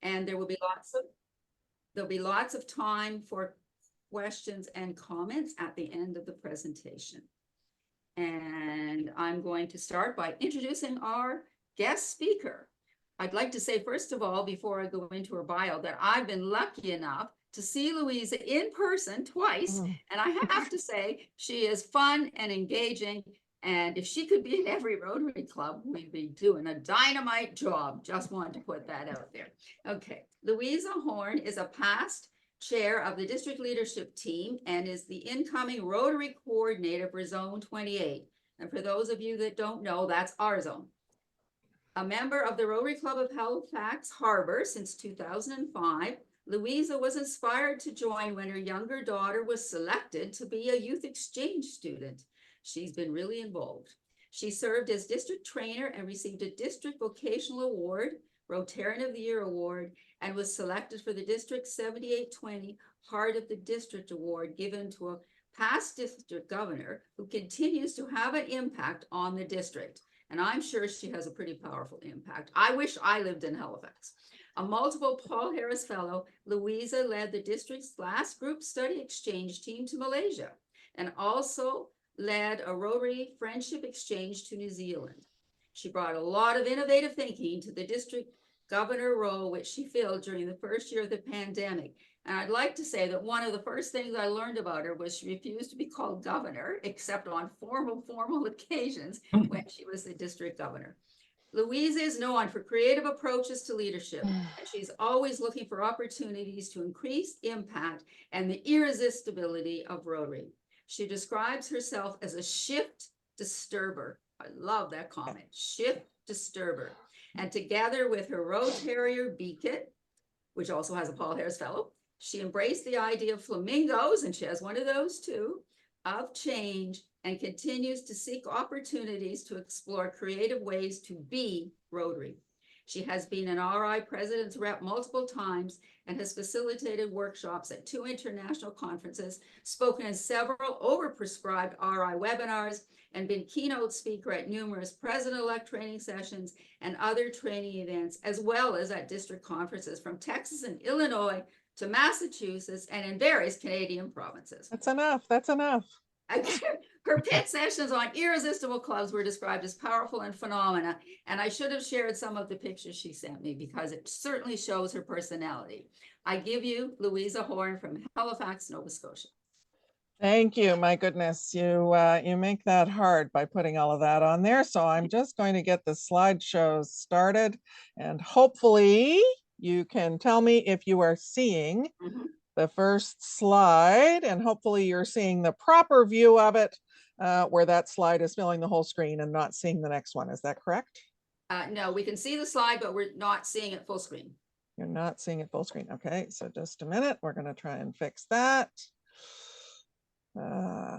And there'll be lots of time for questions and comments at the end of the presentation. And I'm going to start by introducing our guest speaker. I'd like to say, first of all, before I go into her bio, that I've been lucky enough to see Louisa in person twice. And I have to say, she is fun and engaging. And if she could be in every Rotary Club, we'd be doing a dynamite job. Just wanted to put that out there. Okay, Louisa Horne is a past chair of the district leadership team and is the incoming Rotary coordinator for Zone 28. And for those of you that don't know, that's our zone. A member of the Rotary Club of Halifax Harbor since 2005, Louisa was inspired to join when her younger daughter was selected to be a youth exchange student. She's been really involved. She served as district trainer and received a district vocational award, Rotarian of the Year award, and was selected for the District 7820 Heart of the District Award given to a past district governor who continues to have an impact on the district. And I'm sure she has a pretty powerful impact. I wish I lived in Halifax. A multiple Paul Harris Fellow, Louisa led the district's last group study exchange team to Malaysia and also led a Rotary Friendship Exchange to New Zealand. She brought a lot of innovative thinking to the district governor role, which she filled during the first year of the pandemic. And I'd like to say that one of the first things I learned about her was she refused to be called governor, except on formal occasions when she was the district governor. Louisa is known for creative approaches to leadership, and she's always looking for opportunities to increase impact and the irresistibility of Rotary. She describes herself as a shift disturber. I love that comment, shift disturber. And together with her road terrier, Beacon, which also has a Paul Harris Fellow, she embraced the idea of flamingos, and she has one of those too, of change, and continues to seek opportunities to explore creative ways to be Rotary. She has been an RI President's Rep multiple times and has facilitated workshops at 2 international conferences, spoken in several overprescribed RI webinars, and been keynote speaker at numerous President-elect training sessions and other training events, as well as at district conferences from Texas and Illinois to Massachusetts and in various Canadian provinces. That's enough. That's enough. Her pit sessions on irresistible clubs were described as powerful and phenomena, and I should have shared some of the pictures she sent me because it certainly shows her personality. I give you Louisa Horne from Halifax, Nova Scotia. Thank you. My goodness, you make that hard by putting all of that on there. So I'm just going to get the slideshow started, and hopefully you can tell me if you are seeing the first slide, and hopefully you're seeing the proper view of it, where that slide is filling the whole screen and not seeing the next one. Is that correct? No, we can see the slide, but we're not seeing it full screen. You're not seeing it full screen. Okay, so just a minute. We're going to try and fix that. Okay.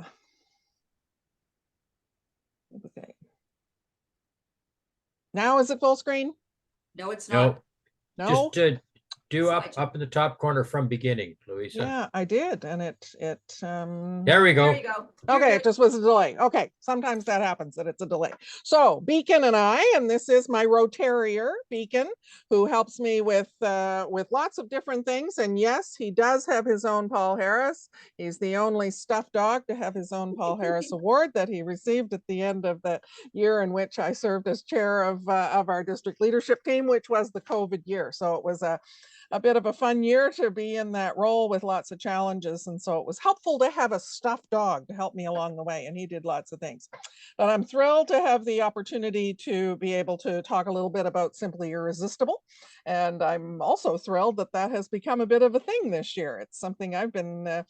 Now is it full screen? No, it's not. No. Just do up in the top corner from beginning, Louisa. Yeah, I did, and it There we go. There you go. Okay, it just was a delay. Okay, sometimes that happens, that it's a delay. So Beacon and I, and this is my road terrier, Beacon, who helps me with lots of different things. And yes, he does have his own Paul Harris. He's the only stuffed dog to have his own Paul Harris award that he received at the end of the year in which I served as chair of our district leadership team, which was the COVID year. So it was a bit of a fun year to be in that role with lots of challenges. And so it was helpful to have a stuffed dog to help me along the way. And he did lots of things. But I'm thrilled to have the opportunity to be able to talk a little bit about Simply Irresistible. And I'm also thrilled that that has become a bit of a thing this year. It's something I've been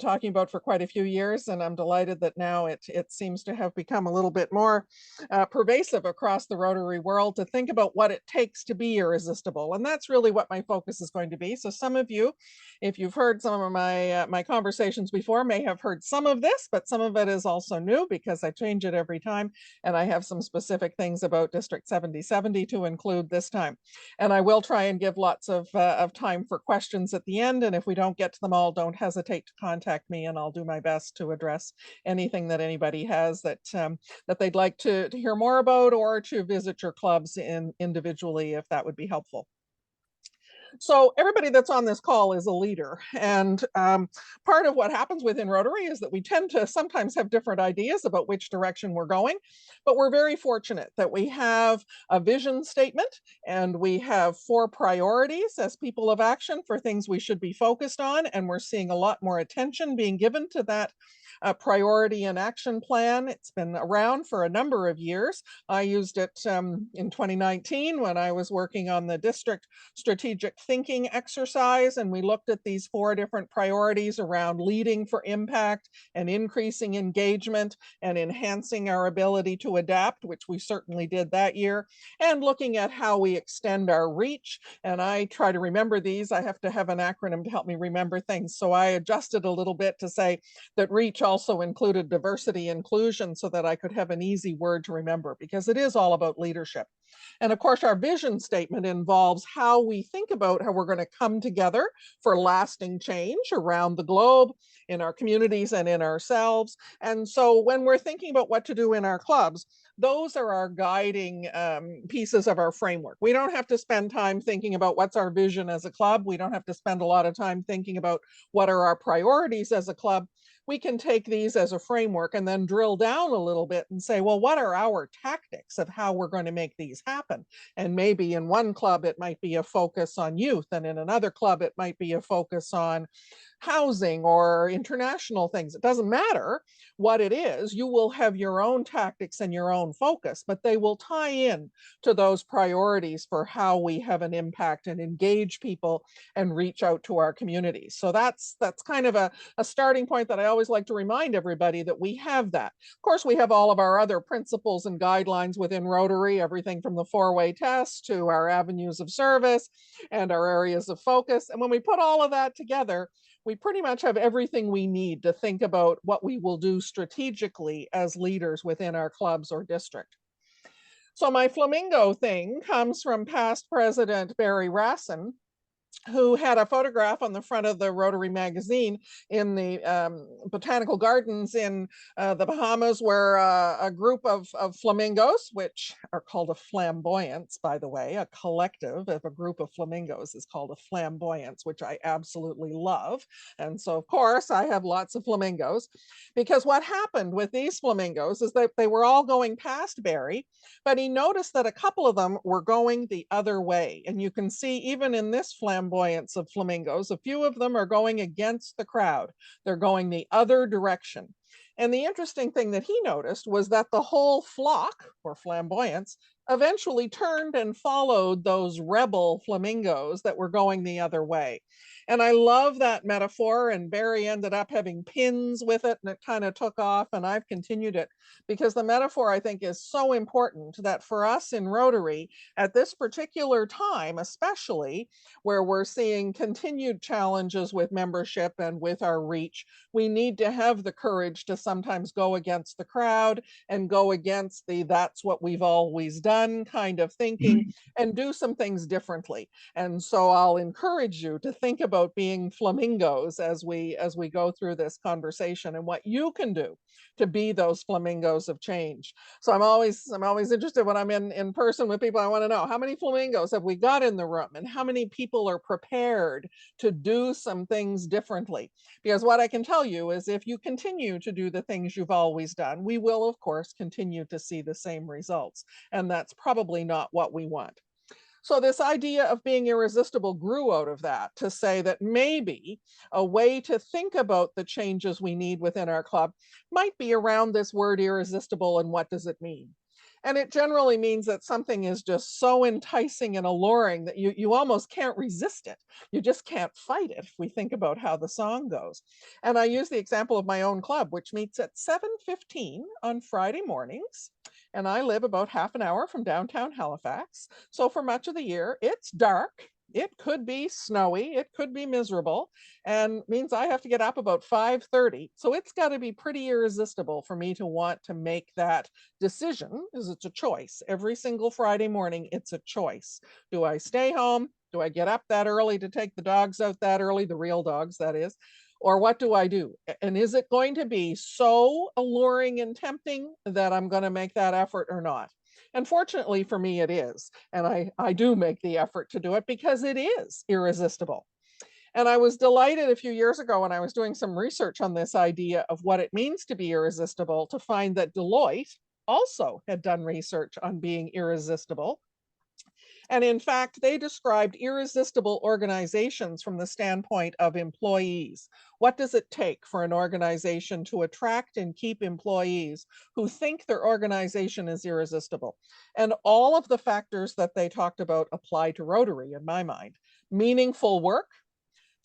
talking about for quite a few years. And I'm delighted that now it seems to have become a little bit more pervasive across the Rotary world to think about what it takes to be irresistible. And that's really what my focus is going to be. So some of you, if you've heard some of my conversations before, may have heard some of this, but some of it is also new because I change it every time. And I have some specific things about District 7070 to include this time. And I will try and give lots of time for questions at the end. And if we don't get to them all, don't hesitate to contact me and I'll do my best to address anything that anybody has that they'd like to hear more about, or to visit your clubs individually if that would be helpful. So everybody that's on this call is a leader. And part of what happens within Rotary is that we tend to sometimes have different ideas about which direction we're going. But we're very fortunate that we have a vision statement and we have 4 priorities as people of action for things we should be focused on. And we're seeing a lot more attention being given to that priority and action plan. It's been around for a number of years. I used it in 2019 when I was working on the district strategic thinking exercise, and we looked at these 4 different priorities around leading for impact and increasing engagement and enhancing our ability to adapt, which we certainly did that year, and looking at how we extend our reach. And I try to remember these. I have to have an acronym to help me remember things. So I adjusted a little bit to say that reach also included diversity inclusion so that I could have an easy word to remember, because it is all about leadership. And of course, our vision statement involves how we think about how we're going to come together for lasting change around the globe, in our communities and in ourselves. And so when we're thinking about what to do in our clubs, those are our guiding pieces of our framework. We don't have to spend time thinking about what's our vision as a club. We don't have to spend a lot of time thinking about what are our priorities as a club. We can take these as a framework and then drill down a little bit and say, well, what are our tactics of how we're going to make these happen? And maybe in one club, it might be a focus on youth, and in another club, it might be a focus on housing or international things. It doesn't matter what it is. You will have your own tactics and your own focus, but they will tie in to those priorities for how we have an impact and engage people and reach out to our communities. So that's kind of a starting point that I always like to remind everybody that we have that. Of course, we have all of our other principles and guidelines within Rotary, everything from the 4-way test to our avenues of service and our areas of focus. And when we put all of that together, we pretty much have everything we need to think about what we will do strategically as leaders within our clubs or district. So my flamingo thing comes from past President Barry Rassin, who had a photograph on the front of the Rotary magazine in the botanical gardens in the Bahamas, where a group of flamingos, which are called a flamboyance, by the way, a collective of a group of flamingos is called a flamboyance, which I absolutely love. And so, of course, I have lots of flamingos, because what happened with these flamingos is that they were all going past Barry, but he noticed that a couple of them were going the other way. And you can see even in this flamboyance of flamingos, a few of them are going against the crowd. They're going the other direction. And the interesting thing that he noticed was that the whole flock, or flamboyance, eventually turned and followed those rebel flamingos that were going the other way. And I love that metaphor, and Barry ended up having pins with it, and it kind of took off, and I've continued it, because the metaphor, I think, is so important that for us in Rotary at this particular time, especially where we're seeing continued challenges with membership and with our reach, we need to have the courage to sometimes go against the crowd and go against the "that's what we've always done" kind of thinking and do some things differently. And so I'll encourage you to think about being flamingos as we go through this conversation, and what you can do to be those flamingos of change. So I'm always interested when I'm in person with people. I want to know, how many flamingos have we got in the room, and how many people are prepared to do some things differently? Because what I can tell you is, if you continue to do the things you've always done, we will, of course, continue to see the same results. And that's probably not what we want. So this idea of being irresistible grew out of that, to say that maybe a way to think about the changes we need within our club might be around this word irresistible, and what does it mean? And it generally means that something is just so enticing and alluring that you almost can't resist it. You just can't fight it, if we think about how the song goes. And I use the example of my own club, which meets at 7:15 on Friday mornings. And I live about half an hour from downtown Halifax. So for much of the year, it's dark. It could be snowy, it could be miserable, and means I have to get up about 5:30. So it's got to be pretty irresistible for me to want to make that decision, because it's a choice. Every single Friday morning, it's a choice. Do I stay home? Do I get up that early to take the dogs out that early, the real dogs, that is? Or what do I do? And is it going to be so alluring and tempting that I'm going to make that effort or not? And fortunately for me, it is. And I do make the effort to do it because it is irresistible. And I was delighted a few years ago when I was doing some research on this idea of what it means to be irresistible to find that Deloitte also had done research on being irresistible. And in fact, they described irresistible organizations from the standpoint of employees. What does it take for an organization to attract and keep employees who think their organization is irresistible? And all of the factors that they talked about apply to Rotary in my mind. Meaningful work,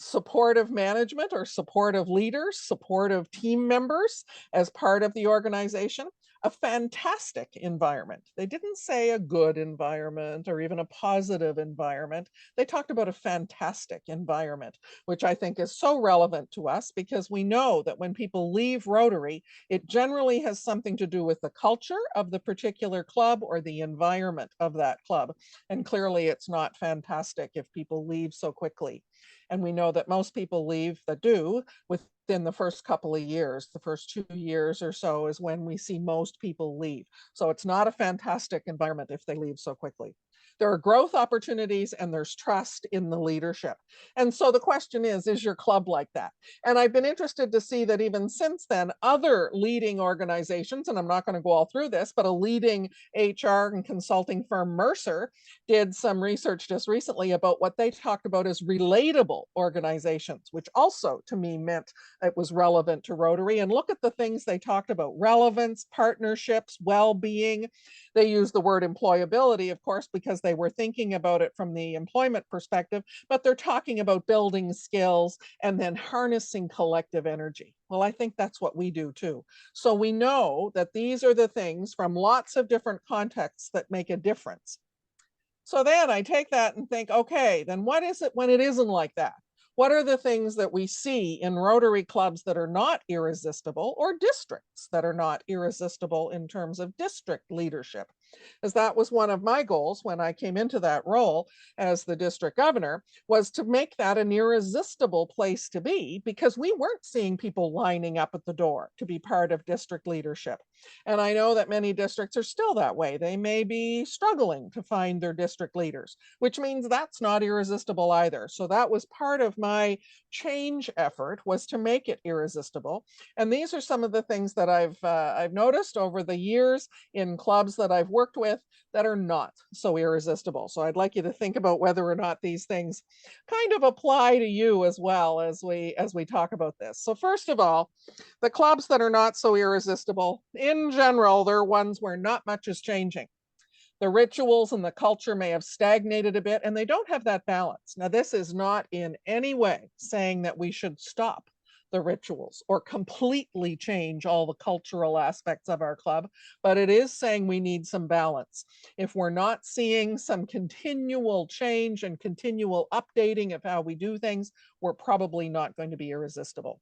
supportive management or supportive leaders, supportive team members as part of the organization, a fantastic environment. They didn't say a good environment or even a positive environment. They talked about a fantastic environment, which I think is so relevant to us because we know that when people leave Rotary, it generally has something to do with the culture of the particular club or the environment of that club. And clearly it's not fantastic if people leave so quickly. And we know that most people leave that do within the first couple of years. The first 2 years or so is when we see most people leave. So it's not a fantastic environment if they leave so quickly. There are growth opportunities and there's trust in the leadership. And so the question is your club like that? And I've been interested to see that even since then, other leading organizations, and I'm not going to go all through this, but a leading HR and consulting firm, Mercer, did some research just recently about what they talked about as relatable organizations, which also to me meant it was relevant to Rotary. And look at the things they talked about: relevance, partnerships, well-being. They used the word employability, of course, because they were thinking about it from the employment perspective, but they're talking about building skills and then harnessing collective energy. Well, I think that's what we do too. So we know that these are the things from lots of different contexts that make a difference. So then I take that and think, okay, then what is it when it isn't like that? What are the things that we see in Rotary clubs that are not irresistible, or districts that are not irresistible in terms of district leadership? As that was one of my goals when I came into that role as the district governor, was to make that an irresistible place to be, because we weren't seeing people lining up at the door to be part of district leadership. And I know that many districts are still that way. They may be struggling to find their district leaders, which means that's not irresistible either. So that was part of my change effort, was to make it irresistible. And these are some of the things that I've noticed over the years in clubs that I've worked with that are not so irresistible. So I'd like you to think about whether or not these things kind of apply to you as well as we talk about this. So first of all, the clubs that are not so irresistible, in general, they're ones where not much is changing. The rituals and the culture may have stagnated a bit and they don't have that balance. Now, this is not in any way saying that we should stop the rituals or completely change all the cultural aspects of our club, but it is saying we need some balance. If we're not seeing some continual change and continual updating of how we do things, we're probably not going to be irresistible.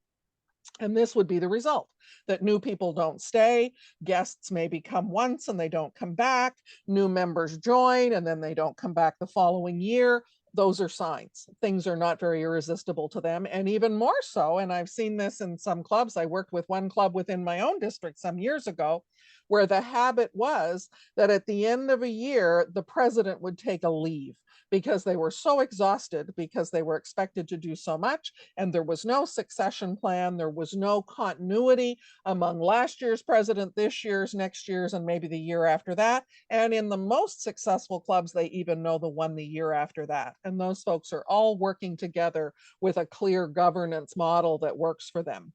And this would be the result, that new people don't stay, guests maybe come once and they don't come back, new members join and then they don't come back the following year. Those are signs. Things are not very irresistible to them. And even more so, and I've seen this in some clubs, I worked with one club within my own district some years ago, where the habit was that at the end of a year, the president would take a leave because they were so exhausted, because they were expected to do so much, and there was no succession plan, there was no continuity among last year's president, this year's, next year's, and maybe the year after that. And in the most successful clubs, they even know the one the year after that. And those folks are all working together with a clear governance model that works for them.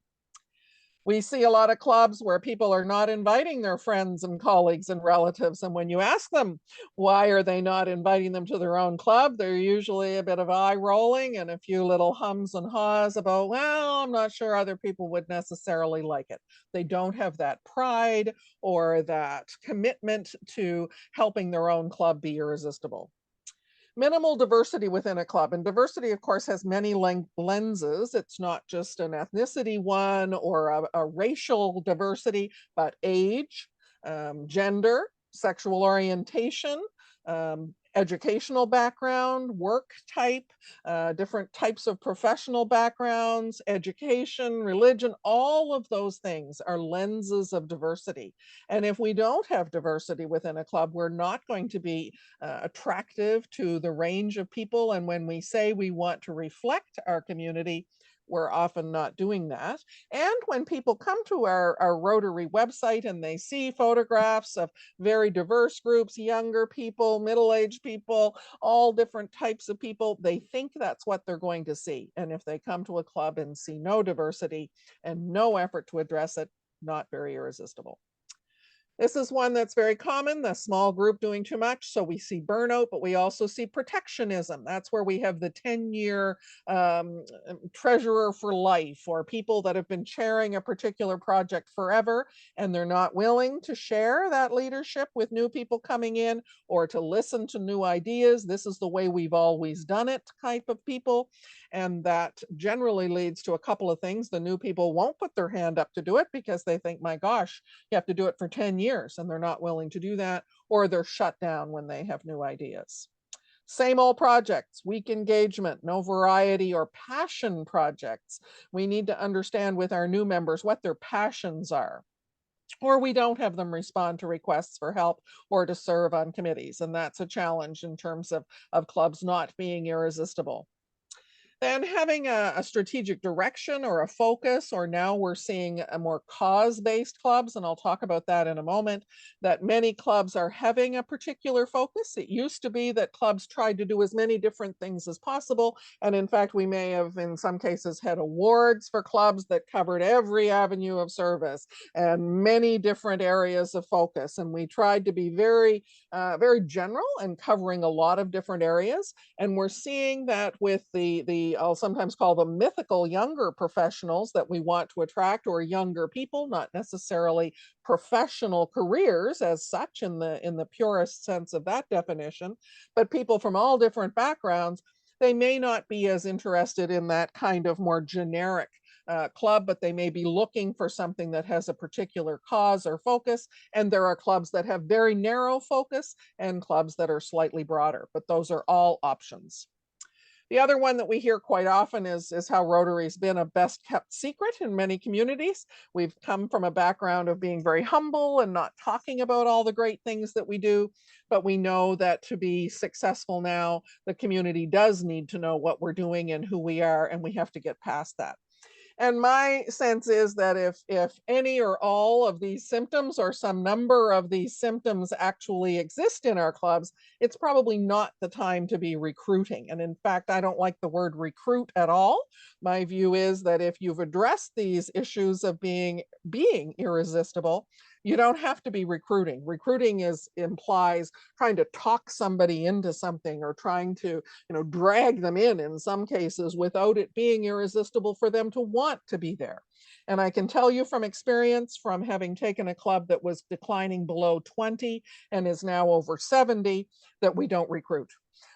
We see a lot of clubs where people are not inviting their friends and colleagues and relatives. And when you ask them why are they not inviting them to their own club, they're usually a bit of eye rolling and a few little hums and haws about, well, I'm not sure other people would necessarily like it. They don't have that pride or that commitment to helping their own club be irresistible. Minimal diversity within a club. And diversity, of course, has many lenses. It's not just an ethnicity one or a racial diversity, but age, gender, sexual orientation, educational background, work type, different types of professional backgrounds, education, religion, all of those things are lenses of diversity. And if we don't have diversity within a club, we're not going to be attractive to the range of people. And when we say we want to reflect our community, we're often not doing that. And when people come to our Rotary website and they see photographs of very diverse groups, younger people, middle-aged people, all different types of people, they think that's what they're going to see. And if they come to a club and see no diversity and no effort to address it, not very irresistible. This is one that's very common, the small group doing too much. So we see burnout, but we also see protectionism. That's where we have the 10-year treasurer for life, or people that have been chairing a particular project forever, and they're not willing to share that leadership with new people coming in or to listen to new ideas. This is the way we've always done it type of people. And that generally leads to a couple of things. The new people won't put their hand up to do it because they think, my gosh, you have to do it for 10 years, and they're not willing to do that, or they're shut down when they have new ideas. Same old projects, weak engagement, no variety or passion projects. We need to understand with our new members what their passions are, or we don't have them respond to requests for help or to serve on committees. And that's a challenge in terms of clubs not being irresistible. Then having a strategic direction or a focus, or now we're seeing a more cause-based clubs, and I'll talk about that in a moment, that many clubs are having a particular focus. It used to be that clubs tried to do as many different things as possible. And in fact, we may have in some cases had awards for clubs that covered every avenue of service and many different areas of focus. And we tried to be very, very general and covering a lot of different areas. And we're seeing that with the I'll sometimes call them mythical younger professionals that we want to attract, or younger people, not necessarily professional careers as such in the purest sense of that definition, but people from all different backgrounds. They may not be as interested in that kind of more generic club, but they may be looking for something that has a particular cause or focus. And there are clubs that have very narrow focus and clubs that are slightly broader, but those are all options. The other one that we hear quite often is how Rotary's been a best kept secret in many communities. We've come from a background of being very humble and not talking about all the great things that we do, but we know that to be successful now, the community does need to know what we're doing and who we are, and we have to get past that. And my sense is that if any or all of these symptoms or some number of these symptoms actually exist in our clubs, it's probably not the time to be recruiting. And in fact, I don't like the word recruit at all. My view is that if you've addressed these issues of being irresistible, you don't have to be recruiting. Recruiting implies trying to talk somebody into something, or trying to, drag them in some cases, without it being irresistible for them to want to be there. And I can tell you from experience, from having taken a club that was declining below 20 and is now over 70, that we don't recruit.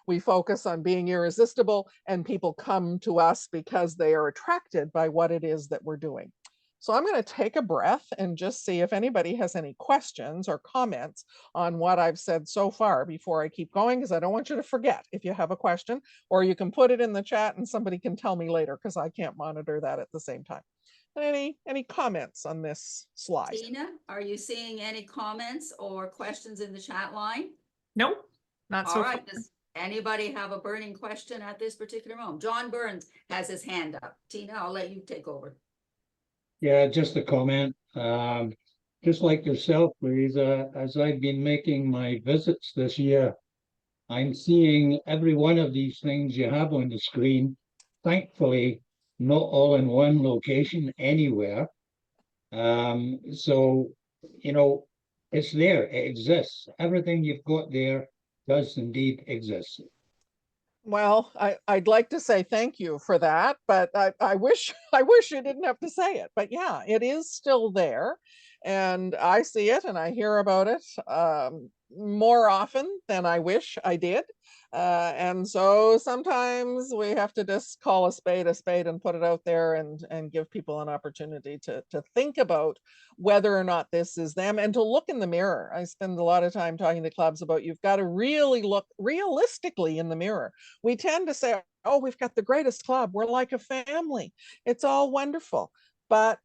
We focus on being irresistible, and people come to us because they are attracted by what it is that we're doing. So I'm going to take a breath and just see if anybody has any questions or comments on what I've said so far before I keep going, because I don't want you to forget if you have a question, or you can put it in the chat and somebody can tell me later, because I can't monitor that at the same time. Any comments on this slide? Tina, are you seeing any comments or questions in the chat line? Nope, not so All far. right, does anybody have a burning question at this particular moment? John Burns has his hand up. Tina, I'll let you take over. Yeah, just a comment. Just like yourself, Louisa, as I've been making my visits this year, I'm seeing every one of these things you have on the screen. Thankfully, not all in one location anywhere. So, it's there, it exists. Everything you've got there does indeed exist. Well, I'd like to say thank you for that, but I wish you didn't have to say it. But yeah, it is still there, and I see it and I hear about it. more often than I wish I did. And so sometimes we have to just call a spade and put it out there and give people an opportunity to think about whether or not this is them and to look in the mirror. I spend a lot of time talking to clubs about you've got to really look realistically in the mirror. We tend to say, oh, we've got the greatest club. We're like a family. It's all wonderful. But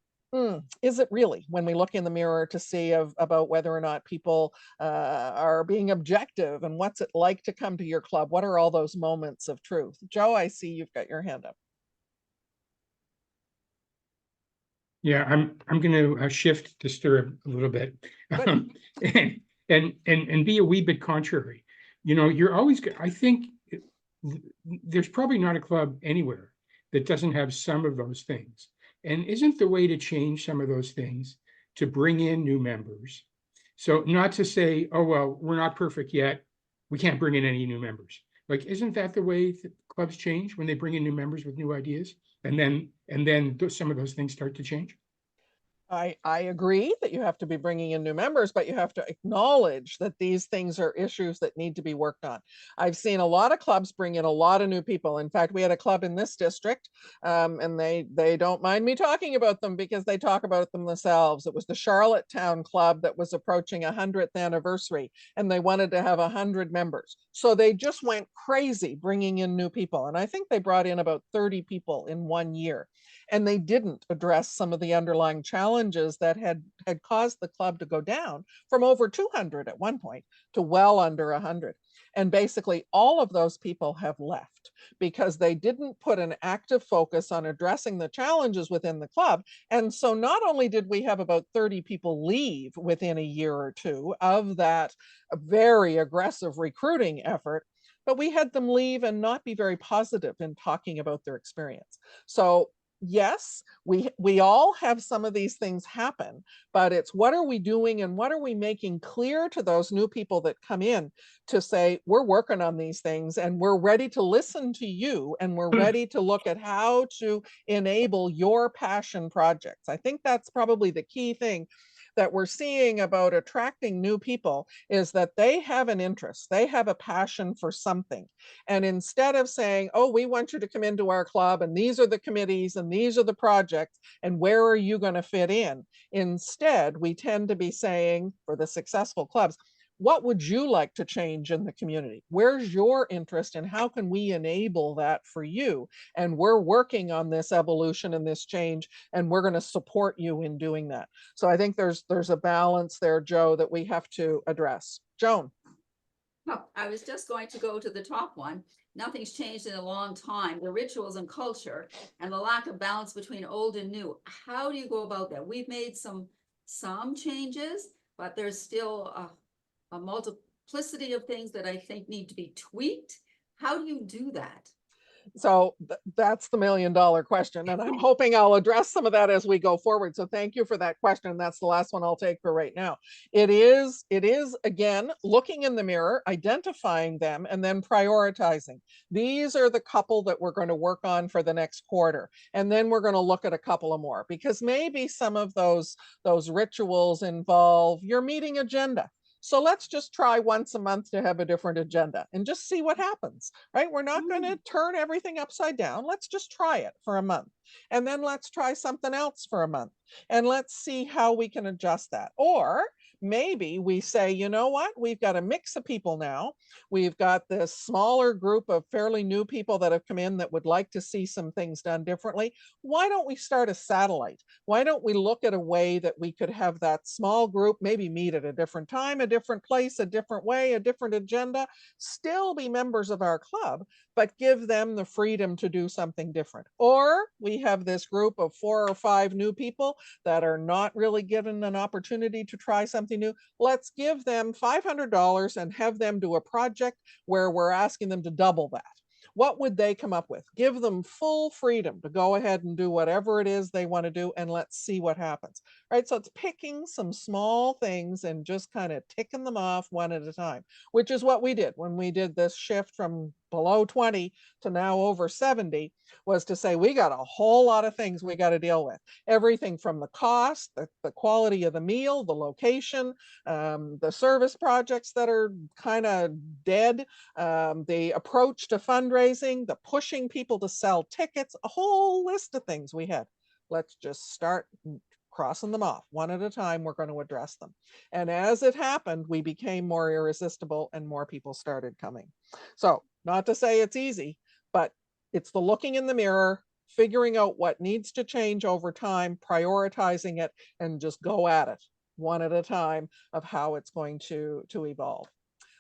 is it really, when we look in the mirror to see about whether or not people are being objective, and what's it like to come to your club? What are all those moments of truth? Joe, I see you've got your hand up. Yeah, I'm going to shift to stir a little bit, Good. and be a wee bit contrary. You know, you're always. I think there's probably not a club anywhere that doesn't have some of those things. And isn't the way to change some of those things to bring in new members? So not to say, oh well, we're not perfect yet, we can't bring in any new members. Like, isn't that the way that clubs change, when they bring in new members with new ideas? And then some of those things start to change. I agree that you have to be bringing in new members, but you have to acknowledge that these things are issues that need to be worked on. I've seen a lot of clubs bring in a lot of new people. In fact, we had a club in this district, and they don't mind me talking about them because they talk about them themselves. It was the Charlottetown Club that was approaching 100th anniversary, and they wanted to have 100 members. So they just went crazy bringing in new people. And I think they brought in about 30 people in 1 year. And they didn't address some of the underlying challenges that had caused the club to go down from over 200 at one point to well under 100. And basically all of those people have left because they didn't put an active focus on addressing the challenges within the club. And so not only did we have about 30 people leave within a year or two of that very aggressive recruiting effort, but we had them leave and not be very positive in talking about their experience. So yes, we all have some of these things happen, but it's what are we doing and what are we making clear to those new people that come in to say, we're working on these things and we're ready to listen to you and we're ready to look at how to enable your passion projects. I think that's probably the key thing that we're seeing about attracting new people, is that they have an interest, they have a passion for something. And instead of saying, oh, we want you to come into our club and these are the committees and these are the projects and where are you going to fit in? Instead, we tend to be saying, for the successful clubs, what would you like to change in the community? Where's your interest and how can we enable that for you? And we're working on this evolution and this change, and we're going to support you in doing that. So I think there's a balance there, Joe, that we have to address. Joan. Oh, I was just going to go to the top one. Nothing's changed in a long time. The rituals and culture and the lack of balance between old and new. How do you go about that? We've made some changes, but there's still a multiplicity of things that I think need to be tweaked. How do you do that? So that's the $1 million question. And I'm hoping I'll address some of that as we go forward. So thank you for that question. That's the last one I'll take for right now. It is again, looking in the mirror, identifying them, and then prioritizing. These are the couple that we're going to work on for the next quarter. And then we're going to look at a couple of more, because maybe some of those rituals involve your meeting agenda. So let's just try once a month to have a different agenda and just see what happens, right? We're not going to turn everything upside down. Let's just try it for a month. And then let's try something else for a month. And let's see how we can adjust that. Or maybe we say, you know what, we've got a mix of people now. We've got this smaller group of fairly new people that have come in that would like to see some things done differently. Why don't we start a satellite? Why don't we look at a way that we could have that small group maybe meet at a different time, a different place, a different way, a different agenda, still be members of our club, but give them the freedom to do something different? Or we have this group of 4 or 5 new people that are not really given an opportunity to try something new. Let's give them $500 and have them do a project where we're asking them to double that. What would they come up with? Give them full freedom to go ahead and do whatever it is they want to do, and let's see what happens. Right? So it's picking some small things and just kind of ticking them off one at a time, which is what we did when we did this shift from below 20 to now over 70, was to say, we got a whole lot of things we got to deal with. Everything from the cost, the quality of the meal, the location, the service projects that are kind of dead, the approach to fundraising, the pushing people to sell tickets, a whole list of things we had. Let's just start crossing them off one at a time. We're going to address them. And as it happened, we became more irresistible and more people started coming. So not to say it's easy, but it's the looking in the mirror, figuring out what needs to change over time, prioritizing it, and just go at it one at a time of how it's going to evolve.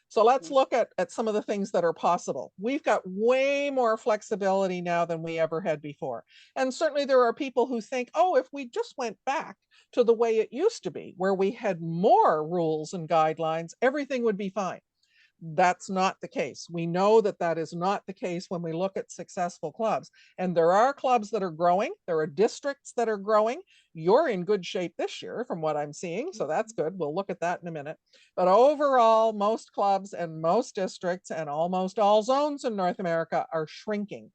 So let's look at some of the things that are possible. We've got way more flexibility now than we ever had before. And certainly there are people who think, oh, if we just went back to the way it used to be, where we had more rules and guidelines, everything would be fine. That's not the case. We know that that is not the case when we look at successful clubs. And there are clubs that are growing. There are districts that are growing. You're in good shape this year from what I'm seeing. So that's good. We'll look at that in a minute. But overall, most clubs and most districts and almost all zones in North America are shrinking.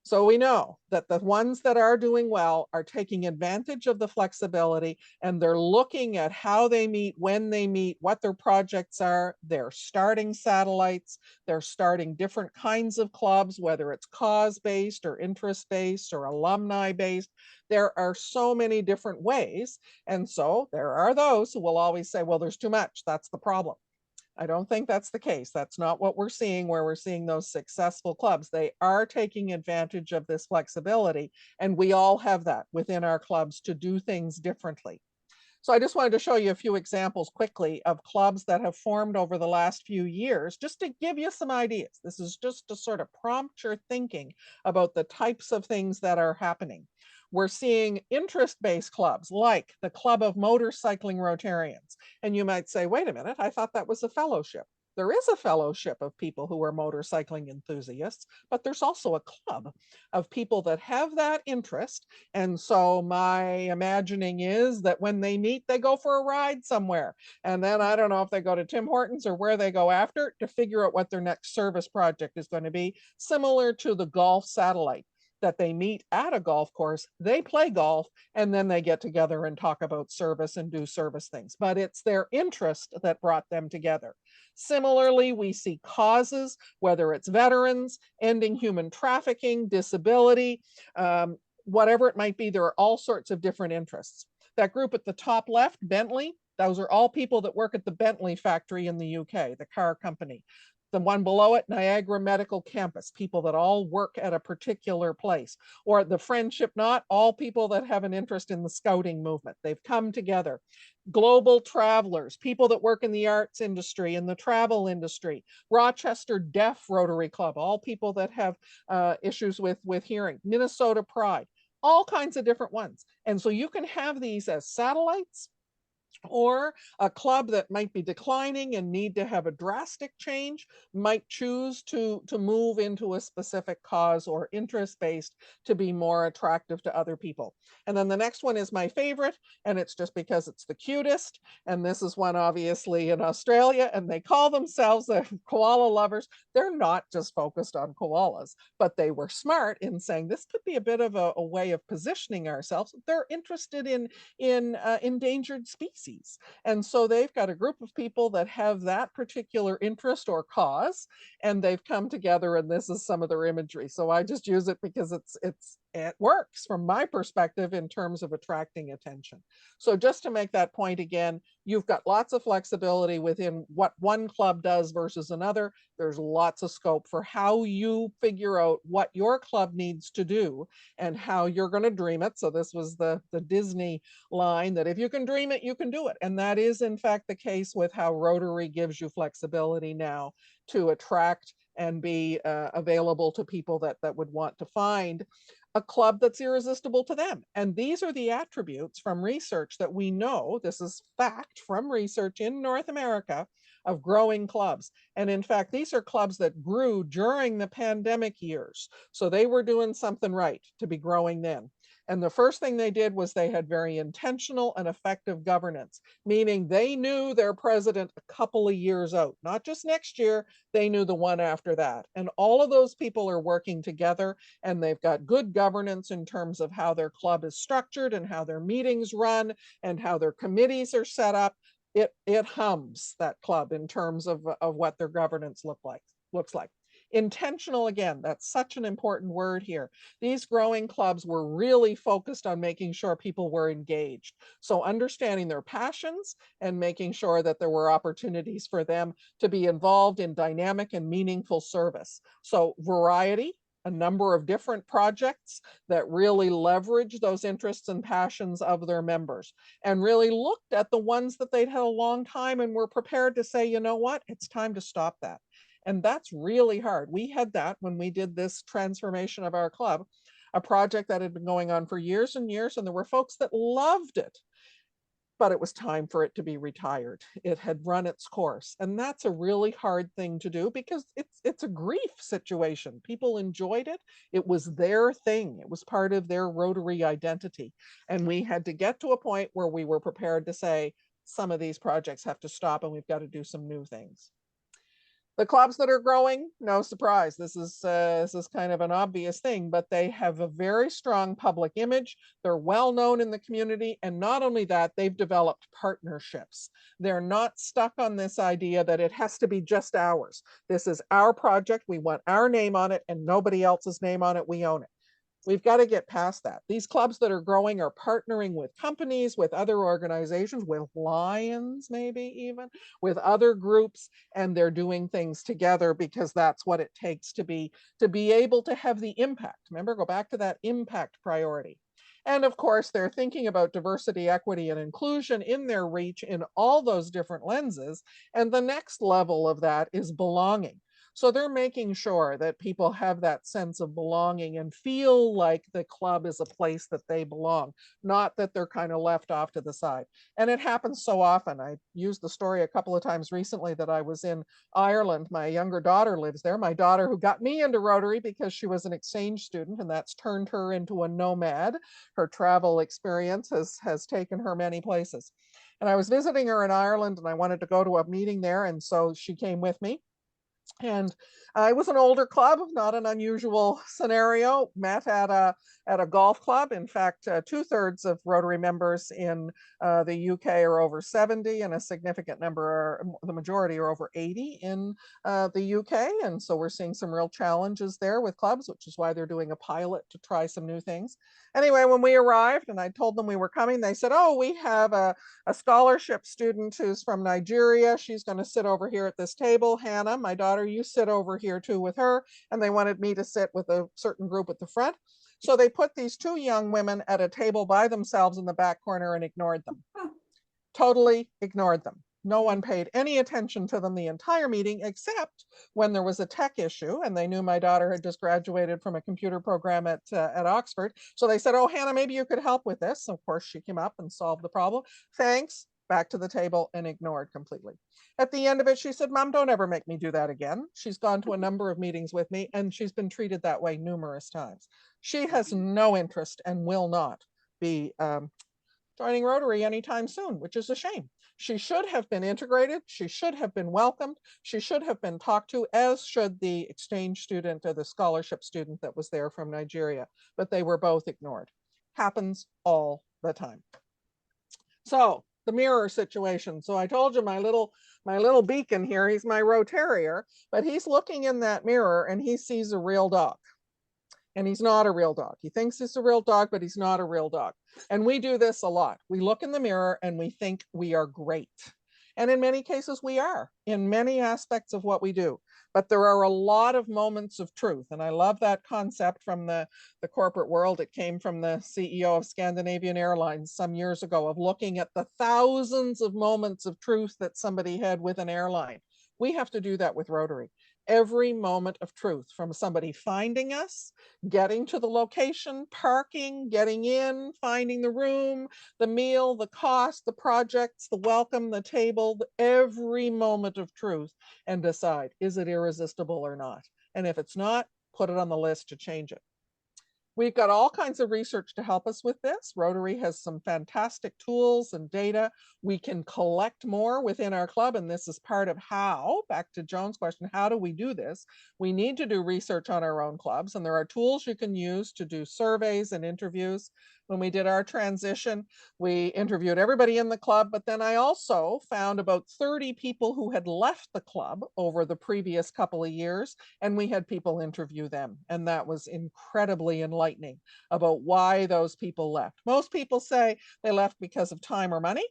So we know that the ones that are doing well are taking advantage of the flexibility, and they're looking at how they meet, when they meet, what their projects are. They're starting satellites. They're starting different kinds of clubs, whether it's cause-based or interest-based or alumni-based. There are so many different ways. And so there are those who will always say, well, there's too much. That's the problem. I don't think that's the case. That's not what we're seeing where we're seeing those successful clubs. They are taking advantage of this flexibility, and we all have that within our clubs to do things differently. So I just wanted to show you a few examples quickly of clubs that have formed over the last few years, just to give you some ideas. This is just to sort of prompt your thinking about the types of things that are happening. We're seeing interest-based clubs like the Club of Motorcycling Rotarians. And you might say, wait a minute, I thought that was a fellowship. There is a fellowship of people who are motorcycling enthusiasts, but there's also a club of people that have that interest. And so my imagining is that when they meet, they go for a ride somewhere. And then I don't know if they go to Tim Hortons or where they go after to figure out what their next service project is going to be, similar to the golf satellite, that they meet at a golf course, they play golf, and then they get together and talk about service and do service things. But it's their interest that brought them together. Similarly, we see causes, whether it's veterans, ending human trafficking, disability, whatever it might be, there are all sorts of different interests. That group at the top left, Bentley, those are all people that work at the Bentley factory in the UK, the car company. The one below it, Niagara Medical Campus, people that all work at a particular place. Or the Friendship Knot, all people that have an interest in the scouting movement. They've come together. Global travelers, people that work in the arts industry, in the travel industry. Rochester Deaf Rotary Club, all people that have issues with hearing. Minnesota Pride, all kinds of different ones. And so you can have these as satellites, or a club that might be declining and need to have a drastic change might choose to move into a specific cause or interest-based to be more attractive to other people. And then the next one is my favorite, and it's just because it's the cutest. And this is one obviously in Australia, and they call themselves the koala lovers. They're not just focused on koalas, but they were smart in saying this could be a bit of a way of positioning ourselves. They're interested in endangered species. And so they've got a group of people that have that particular interest or cause, and they've come together, and this is some of their imagery. So I just use it because it works from my perspective in terms of attracting attention. So just to make that point again, you've got lots of flexibility within what one club does versus another. There's lots of scope for how you figure out what your club needs to do and how you're going to dream it. So this was the Disney line that if you can dream it, you can do it. And that is in fact the case with how Rotary gives you flexibility now to attract and be available to people that would want to find a club that's irresistible to them. And these are the attributes from research that we know, this is fact from research in North America, of growing clubs. And in fact, these are clubs that grew during the pandemic years. So they were doing something right to be growing then. And the first thing they did was they had very intentional and effective governance, meaning they knew their president a couple of years out, not just next year, they knew the one after that. And all of those people are working together, and they've got good governance in terms of how their club is structured and how their meetings run and how their committees are set up. It hums, that club, in terms of what their governance looks like. Intentional, again, that's such an important word here. These growing clubs were really focused on making sure people were engaged. So understanding their passions and making sure that there were opportunities for them to be involved in dynamic and meaningful service. So variety, a number of different projects that really leverage those interests and passions of their members, and really looked at the ones that they'd had a long time and were prepared to say, you know what, it's time to stop that. And that's really hard. We had that when we did this transformation of our club, a project that had been going on for years and years, and there were folks that loved it, but it was time for it to be retired. It had run its course. And that's a really hard thing to do because it's a grief situation. People enjoyed it. It was their thing. It was part of their Rotary identity. And we had to get to a point where we were prepared to say, some of these projects have to stop and we've got to do some new things. The clubs that are growing, no surprise. This is kind of an obvious thing, but they have a very strong public image. They're well known in the community. And not only that, they've developed partnerships. They're not stuck on this idea that it has to be just ours. This is our project. We want our name on it and nobody else's name on it. We own it. We've got to get past that. These clubs that are growing are partnering with companies, with other organizations, with Lions, maybe even, with other groups, and they're doing things together because that's what it takes to be able to have the impact. Remember, go back to that impact priority. And of course, they're thinking about diversity, equity, and inclusion in their reach in all those different lenses. And the next level of that is belonging. So they're making sure that people have that sense of belonging and feel like the club is a place that they belong, not that they're kind of left off to the side. And it happens so often. I used the story a couple of times recently that I was in Ireland. My younger daughter lives there. My daughter, who got me into Rotary because she was an exchange student, and that's turned her into a nomad. Her travel experience has taken her many places. And I was visiting her in Ireland and I wanted to go to a meeting there. And so she came with me. And it was an older club, not an unusual scenario, met at a golf club. In fact, 2/3 of Rotary members in the UK are over 70, and a significant number, the majority are over 80 in the UK. And so we're seeing some real challenges there with clubs, which is why they're doing a pilot to try some new things. Anyway, when we arrived and I told them we were coming, they said, oh, we have a scholarship student who's from Nigeria. She's going to sit over here at this table. Hannah, my daughter, you sit over here too with her. And they wanted me to sit with a certain group at the front. So they put these two young women at a table by themselves in the back corner and ignored them. Totally ignored them. No one paid any attention to them the entire meeting, except when there was a tech issue, and they knew my daughter had just graduated from a computer program at Oxford. So they said, oh, Hannah, maybe you could help with this. Of course, she came up and solved the problem. Thanks. Back to the table and ignored completely. At the end of it, she said, Mom, don't ever make me do that again. She's gone to a number of meetings with me, and she's been treated that way numerous times. She has no interest and will not be joining Rotary anytime soon, which is a shame. She should have been integrated. She should have been welcomed. She should have been talked to, as should the exchange student or the scholarship student that was there from Nigeria, but they were both ignored. Happens all the time. So the mirror situation. So I told you my little beacon here, he's my Rotarier, but he's looking in that mirror and he sees a real dog. And he's not a real dog. He thinks he's a real dog, but he's not a real dog. And we do this a lot. We look in the mirror and we think we are great. And in many cases, we are in many aspects of what we do. But there are a lot of moments of truth. And I love that concept from the corporate world. It came from the CEO of Scandinavian Airlines some years ago, of looking at the thousands of moments of truth that somebody had with an airline. We have to do that with Rotary. Every moment of truth, from somebody finding us, getting to the location, parking, getting in, finding the room, the meal, the cost, the projects, the welcome, the table, every moment of truth, and decide, is it irresistible or not? And if it's not, put it on the list to change it. We've got all kinds of research to help us with this. Rotary has some fantastic tools and data. We can collect more within our club, and this is part of how, back to Joan's question, how do we do this? We need to do research on our own clubs, and there are tools you can use to do surveys and interviews. When we did our transition, we interviewed everybody in the club, but then I also found about 30 people who had left the club over the previous couple of years, and we had people interview them. And that was incredibly enlightening about why those people left. Most people say they left because of time or money,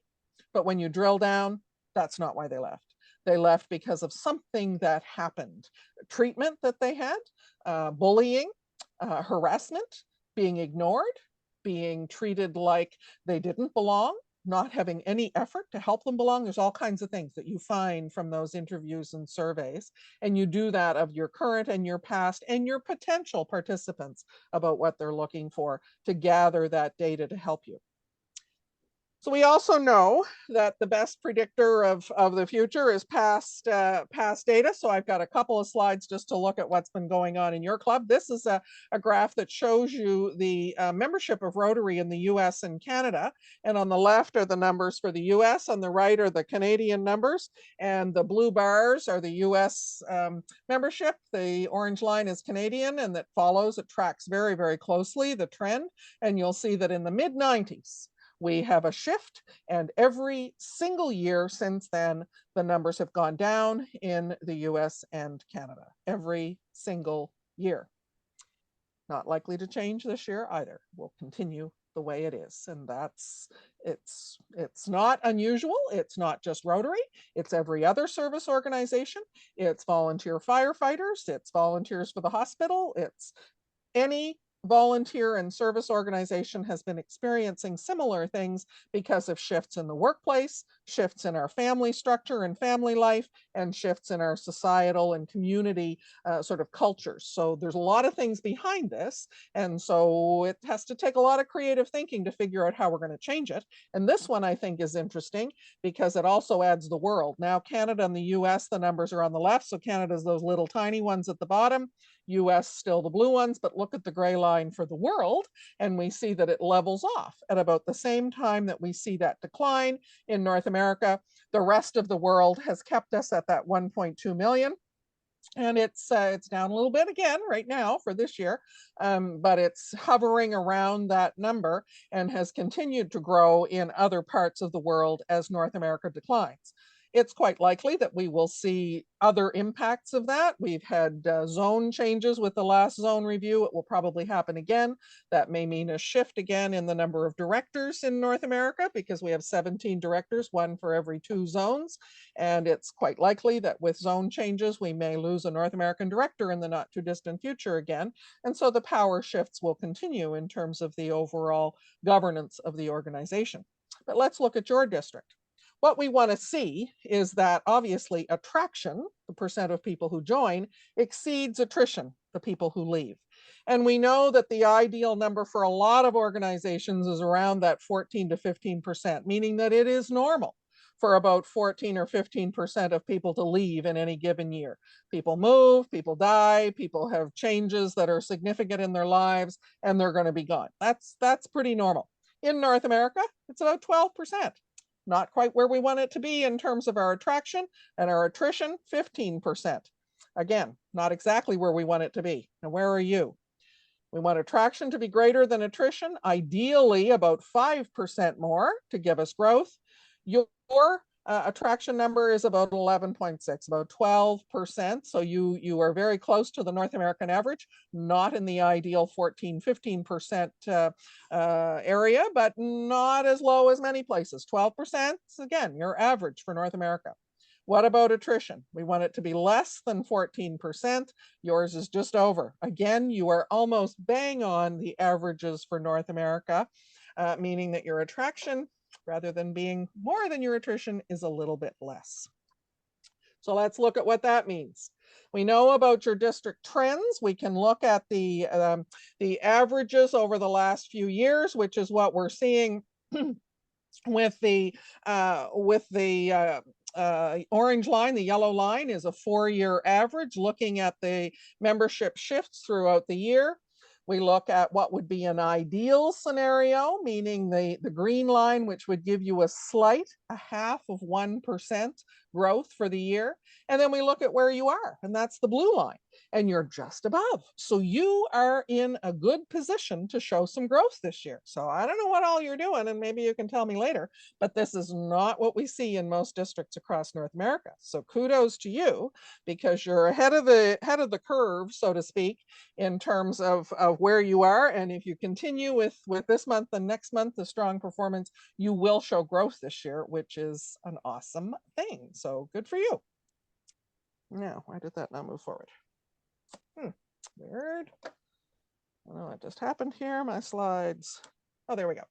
but when you drill down, that's not why they left. They left because of something that happened, treatment that they had, bullying, harassment, being ignored, being treated like they didn't belong, not having any effort to help them belong. There's all kinds of things that you find from those interviews and surveys. And you do that of your current and your past and your potential participants about what they're looking for to gather that data to help you. So we also know that the best predictor of the future is past data. So I've got a couple of slides just to look at what's been going on in your club. This is a graph that shows you the membership of Rotary in the US and Canada. And on the left are the numbers for the US, on the right are the Canadian numbers, and the blue bars are the US membership. The orange line is Canadian, and that follows, it tracks very, very closely the trend. And you'll see that in the mid-90s, we have a shift, and every single year since then, the numbers have gone down in the US and Canada, every single year. Not likely to change this year either. We'll continue the way it is. And it's not unusual. It's not just Rotary. It's every other service organization. It's volunteer firefighters. It's volunteers for the hospital. It's any volunteer and service organization has been experiencing similar things because of shifts in the workplace, shifts in our family structure and family life, and shifts in our societal and community sort of cultures. So there's a lot of things behind this. And so it has to take a lot of creative thinking to figure out how we're going to change it. And this one I think is interesting because it also adds the world. Now Canada and the US, the numbers are on the left. So Canada's those little tiny ones at the bottom. US still the blue ones, but look at the gray line for the world, and we see that it levels off at about the same time that we see that decline in North America. The rest of the world has kept us at that 1.2 million. And it's down a little bit again right now for this year, but it's hovering around that number and has continued to grow in other parts of the world as North America declines. It's quite likely that we will see other impacts of that. We've had zone changes with the last zone review. It will probably happen again. That may mean a shift again in the number of directors in North America because we have 17 directors, one for every 2 zones. And it's quite likely that with zone changes, we may lose a North American director in the not too distant future again. And so the power shifts will continue in terms of the overall governance of the organization. But let's look at your district. What we want to see is that obviously attraction, the percent of people who join, exceeds attrition, the people who leave. And we know that the ideal number for a lot of organizations is around that 14 to 15%, meaning that it is normal for about 14 or 15% of people to leave in any given year. People move, people die, people have changes that are significant in their lives, and they're going to be gone. That's pretty normal. In North America, it's about 12%. Not quite where we want it to be in terms of our attraction, and our attrition, 15%. Again, not exactly where we want it to be. Now, where are you? We want attraction to be greater than attrition, ideally about 5% more to give us growth. Your attraction number is about 11.6, about 12%. So you are very close to the North American average, not in the ideal 14, 15% area, but not as low as many places. 12%, again, your average for North America. What about attrition? We want it to be less than 14%. Yours is just over. Again, you are almost bang on the averages for North America, meaning that your attraction, rather than being more than your attrition, is a little bit less. So let's look at what that means. We know about your district trends. We can look at the averages over the last few years, which is what we're seeing with the orange line. The yellow line is a 4-year average looking at the membership shifts throughout the year. We look at what would be an ideal scenario, meaning the green line, which would give you a half of 1% growth for the year. And then we look at where you are, and that's the blue line, and you're just above. So you are in a good position to show some growth this year. So I don't know what all you're doing, and maybe you can tell me later, but this is not what we see in most districts across North America. So kudos to you, because you're ahead of the curve, so to speak, in terms of where you are. And if you continue with this month and next month, the strong performance, you will show growth this year, which is an awesome thing. So good for you. Now, why did that not move forward? Weird. I don't know what just happened here. My slides. Oh, there we go.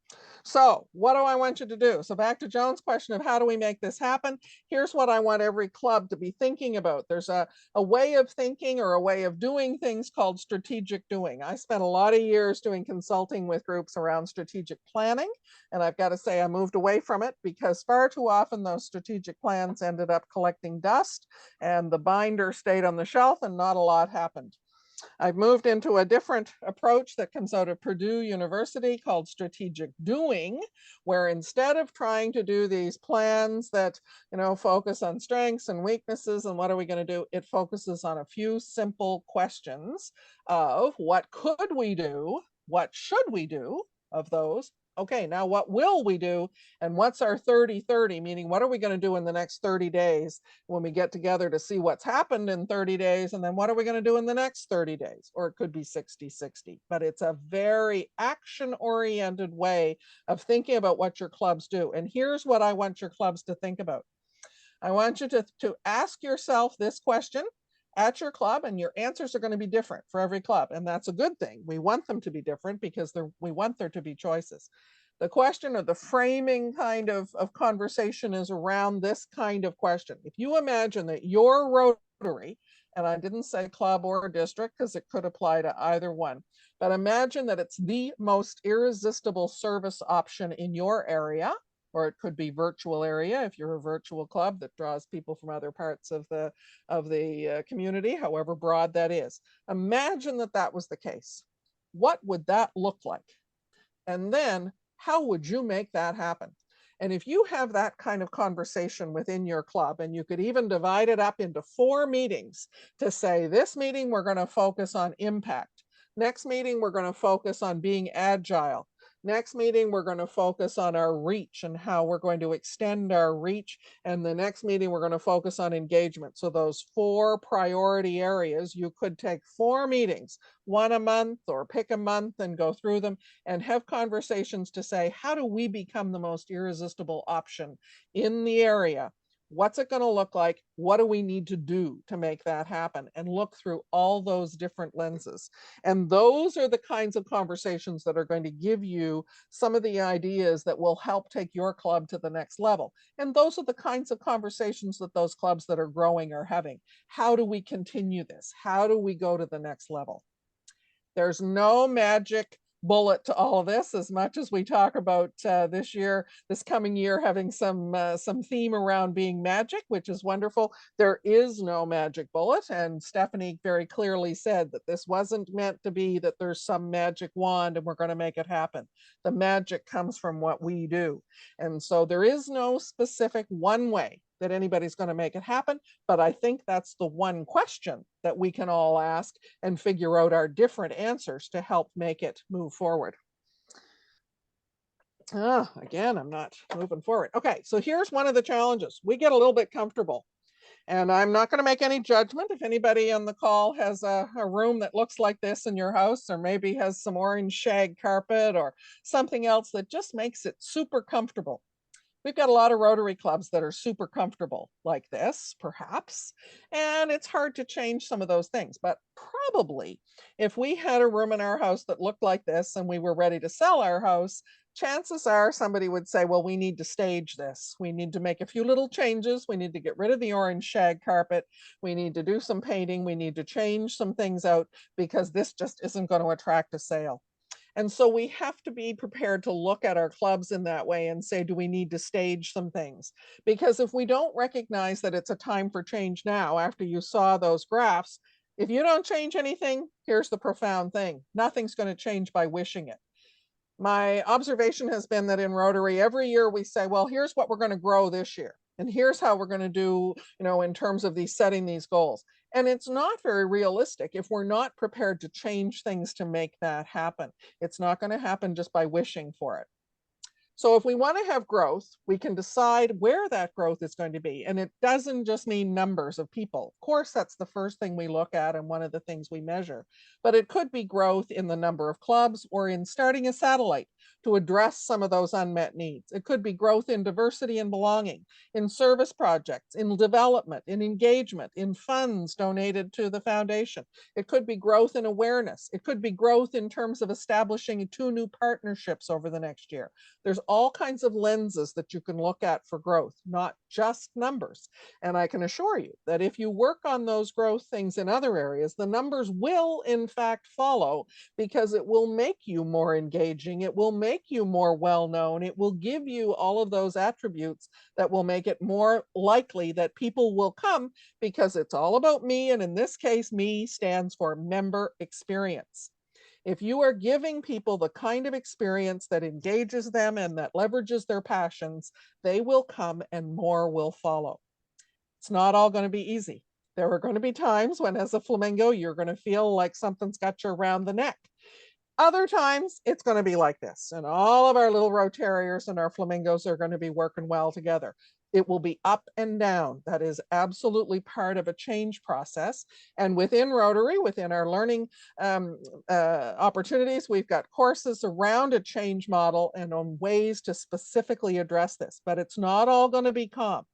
So what do I want you to do? So back to Joan's question of how do we make this happen? Here's what I want every club to be thinking about. There's a way of thinking or a way of doing things called strategic doing. I spent a lot of years doing consulting with groups around strategic planning. And I've got to say I moved away from it because far too often those strategic plans ended up collecting dust and the binder stayed on the shelf and not a lot happened. I've moved into a different approach that comes out of Purdue University called strategic doing, where instead of trying to do these plans that, focus on strengths and weaknesses and what are we going to do, it focuses on a few simple questions of what could we do, what should we do of those. Okay, now what will we do? And what's our 30-30, meaning what are we going to do in the next 30 days when we get together to see what's happened in 30 days? And then what are we going to do in the next 30 days? Or it could be 60-60, but it's a very action-oriented way of thinking about what your clubs do. And here's what I want your clubs to think about. I want you to ask yourself this question at your club, and your answers are going to be different for every club. And that's a good thing. We want them to be different because we want there to be choices. The question or the framing kind of conversation is around this kind of question. If you imagine that your Rotary, and I didn't say club or district because it could apply to either one, but imagine that it's the most irresistible service option in your area, or it could be virtual area if you're a virtual club that draws people from other parts of the community, however broad that is. Imagine that that was the case. What would that look like? And then how would you make that happen? And if you have that kind of conversation within your club, and you could even divide it up into 4 meetings to say, this meeting, we're going to focus on impact. Next meeting, we're going to focus on being agile. Next meeting, we're going to focus on our reach and how we're going to extend our reach. And the next meeting, we're going to focus on engagement. So those 4 priority areas, you could take 4 meetings, 1 a month, or pick a month and go through them and have conversations to say, how do we become the most irresistible option in the area? What's it going to look like? What do we need to do to make that happen? And look through all those different lenses. And those are the kinds of conversations that are going to give you some of the ideas that will help take your club to the next level. And those are the kinds of conversations that those clubs that are growing are having. How do we continue this? How do we go to the next level? There's no magic bullet to all of this, as much as we talk about this coming year having some theme around being magic, which is wonderful. There is no magic bullet, and Stephanie very clearly said that this wasn't meant to be that there's some magic wand and we're going to make it happen. The magic comes from what we do, and so there is no specific one way that anybody's going to make it happen. But I think that's the one question that we can all ask and figure out our different answers to help make it move forward. Again, I'm not moving forward. Okay, so here's one of the challenges. We get a little bit comfortable. And I'm not going to make any judgment. If anybody on the call has a room that looks like this in your house, or maybe has some orange shag carpet or something else that just makes it super comfortable. We've got a lot of Rotary clubs that are super comfortable like this, perhaps, and it's hard to change some of those things. But probably if we had a room in our house that looked like this and we were ready to sell our house, chances are somebody would say, well, we need to stage this. We need to make a few little changes. We need to get rid of the orange shag carpet. We need to do some painting. We need to change some things out because this just isn't going to attract a sale. And so we have to be prepared to look at our clubs in that way and say, do we need to stage some things? Because if we don't recognize that it's a time for change now, after you saw those graphs, If you don't change anything, here's the profound thing. Nothing's going to change by wishing it. My observation has been that in Rotary, every year we say, well, here's what we're going to grow this year. And here's how we're going to do, in terms of setting these goals. And it's not very realistic if we're not prepared to change things to make that happen. It's not going to happen just by wishing for it. So if we want to have growth, we can decide where that growth is going to be. And it doesn't just mean numbers of people. Of course, that's the first thing we look at and one of the things we measure. But it could be growth in the number of clubs or in starting a satellite to address some of those unmet needs. It could be growth in diversity and belonging, in service projects, in development, in engagement, in funds donated to the foundation. It could be growth in awareness. It could be growth in terms of establishing 2 new partnerships over the next year. There's all kinds of lenses that you can look at for growth, not just numbers. And I can assure you that if you work on those growth things in other areas, the numbers will in fact follow, because it will make you more engaging. It will make you more well-known. It will give you all of those attributes that will make it more likely that people will come, because it's all about me. And in this case, me stands for member experience. If you are giving people the kind of experience that engages them and that leverages their passions, they will come and more will follow. It's not all going to be easy. There are going to be times when, as a flamingo, you're going to feel like something's got you around the neck. Other times it's going to be like this, and all of our little Rotarians and our flamingos are going to be working well together. It will be up and down. That is absolutely part of a change process. And within Rotary, within our learning opportunities, we've got courses around a change model and on ways to specifically address this, but it's not all going to be calm.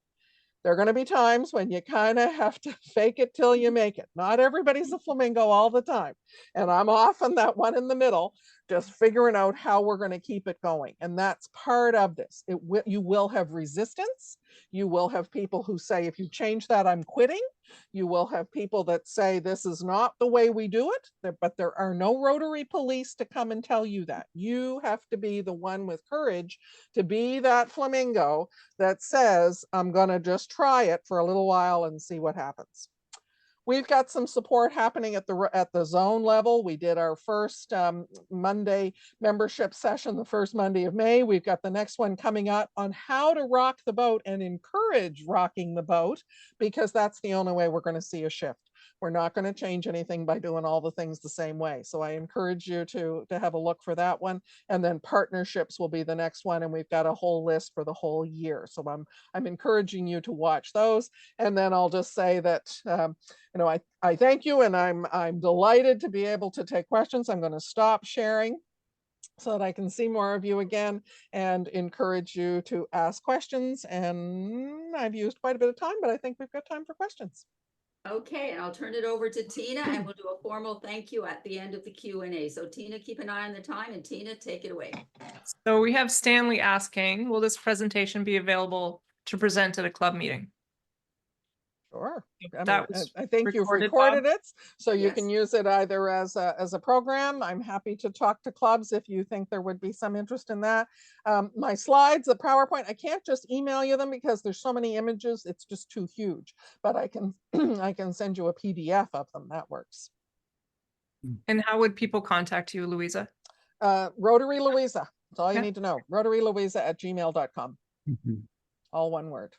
There are going to be times when you kind of have to fake it till you make it. Not everybody's a flamingo all the time. And I'm often that one in the middle, just figuring out how we're going to keep it going. And that's part of this. You will have resistance. You will have people who say, if you change that, I'm quitting. You will have people that say, this is not the way we do it. But there are no Rotary police to come and tell you that. You have to be the one with courage to be that flamingo that says, I'm going to just try it for a little while and see what happens. We've got some support happening at the zone level. We did our first Monday membership session, the first Monday of May. We've got the next one coming up on how to rock the boat and encourage rocking the boat, because that's the only way we're going to see a shift. We're not going to change anything by doing all the things the same way. So I encourage you to have a look for that one. And then partnerships will be the next one. And we've got a whole list for the whole year. So I'm encouraging you to watch those. And then I'll just say that, I thank you, and I'm delighted to be able to take questions. I'm going to stop sharing so that I can see more of you again and encourage you to ask questions. And I've used quite a bit of time, but I think we've got time for questions. Okay, and I'll turn it over to Tina, and we'll do a formal thank you at the end of the Q&A. So Tina, keep an eye on the time, and Tina, take it away. So we have Stanley asking, will this presentation be available to present at a club meeting? Sure. I think you've recorded, recorded Bob? it, so you can use it either as a program. I'm happy to talk to clubs if you think there would be some interest in that. My slides, the PowerPoint, I can't just email you them because there's so many images. It's just too huge, but I can I can send you a PDF of them. That works. And how would people contact you, Louisa? Rotary Louisa. That's all you Yeah. need to know. RotaryLouisa@gmail.com. Mhm. All one word.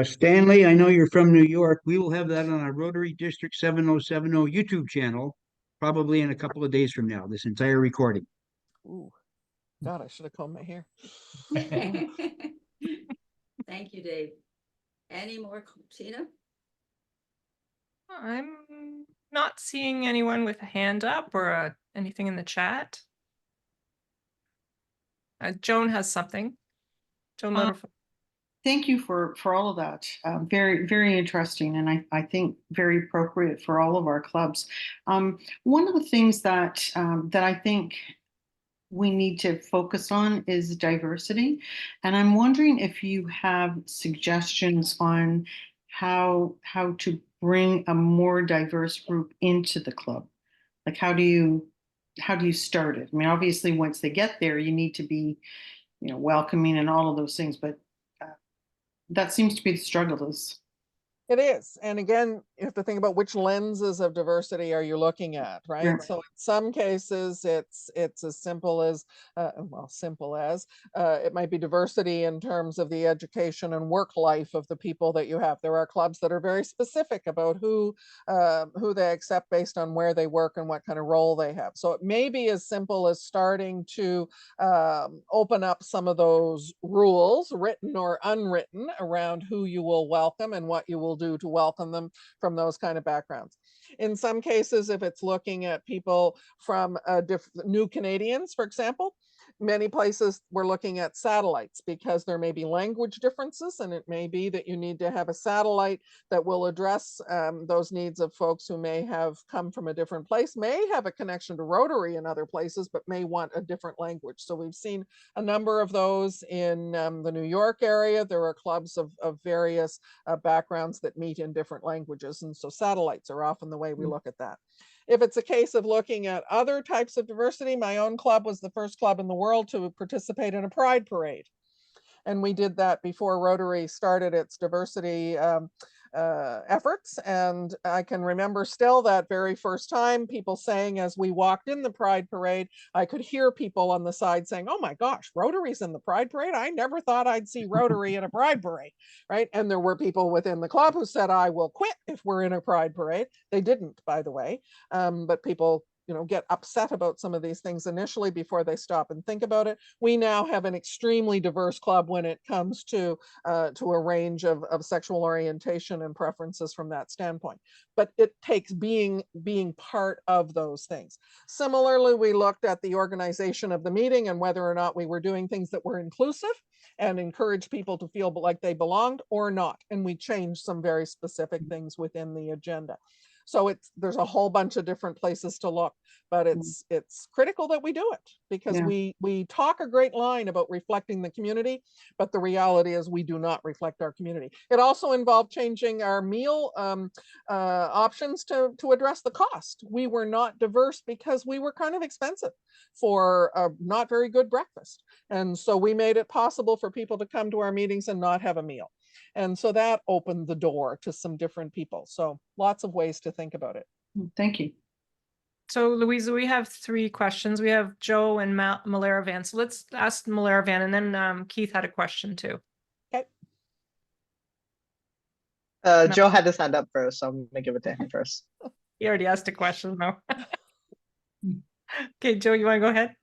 Stanley, I know you're from New York. We will have that on our Rotary District 7070 YouTube channel, probably in a couple of days from now, this entire recording. Ooh, God, I should have combed my hair. Thank you, Dave. Any more, Tina? I'm not seeing anyone with a hand up or anything in the chat. Joan has something. Joan notify. Thank you for all of that. Very, very interesting, and I think very appropriate for all of our clubs. One of the things that I think we need to focus on is diversity, and I'm wondering if you have suggestions on how to bring a more diverse group into the club. Like, how do you start it? I mean, obviously, once they get there, you need to be, welcoming and all of those things, but that seems to be the struggle, is It is. And again, you have to think about which lenses of diversity are you looking at, right? Yeah. So in some cases, it's as simple as, it might be diversity in terms of the education and work life of the people that you have. There are clubs that are very specific about who they accept based on where they work and what kind of role they have. So it may be as simple as starting to open up some of those rules, written or unwritten, around who you will welcome and what you will do to welcome them from those kind of backgrounds. In some cases, if it's looking at people from new Canadians, for example, many places we're looking at satellites because there may be language differences, and it may be that you need to have a satellite that will address those needs of folks who may have come from a different place, may have a connection to Rotary in other places, but may want a different language. So we've seen a number of those in the New York area. There are clubs of various backgrounds that meet in different languages. And so satellites are often the way we look at that. If it's a case of looking at other types of diversity, my own club was the first club in the world to participate in a pride parade. And we did that before Rotary started its diversity efforts. And I can remember still that very first time people saying, as we walked in the pride parade, I could hear people on the side saying, oh my gosh, Rotary's in the pride parade. I never thought I'd see Rotary in a pride parade, right? And there were people within the club who said, I will quit if we're in a pride parade. They didn't, by the way, but people get upset about some of these things initially before they stop and think about it. We now have an extremely diverse club when it comes to a range of sexual orientation and preferences from that standpoint. But it takes being part of those things. Similarly, we looked at the organization of the meeting and whether or not we were doing things that were inclusive and encourage people to feel like they belonged or not. And we changed some very specific things within the agenda. So there's a whole bunch of different places to look, but it's critical that we do it because Yeah. we talk a great line about reflecting the community, but the reality is we do not reflect our community. It also involved changing our meal options to address the cost. We were not diverse because we were kind of expensive for a not very good breakfast. And so we made it possible for people to come to our meetings and not have a meal. And so that opened the door to some different people. So lots of ways to think about it. Thank you. So Louisa, we have 3 questions. We have Joe and Malaravan. So let's ask Malaravan, and then Keith had a question too. Okay. Joe had his hand up first, so I'm gonna give it to him first. He already asked a question though. Okay, Joe, you want to go ahead?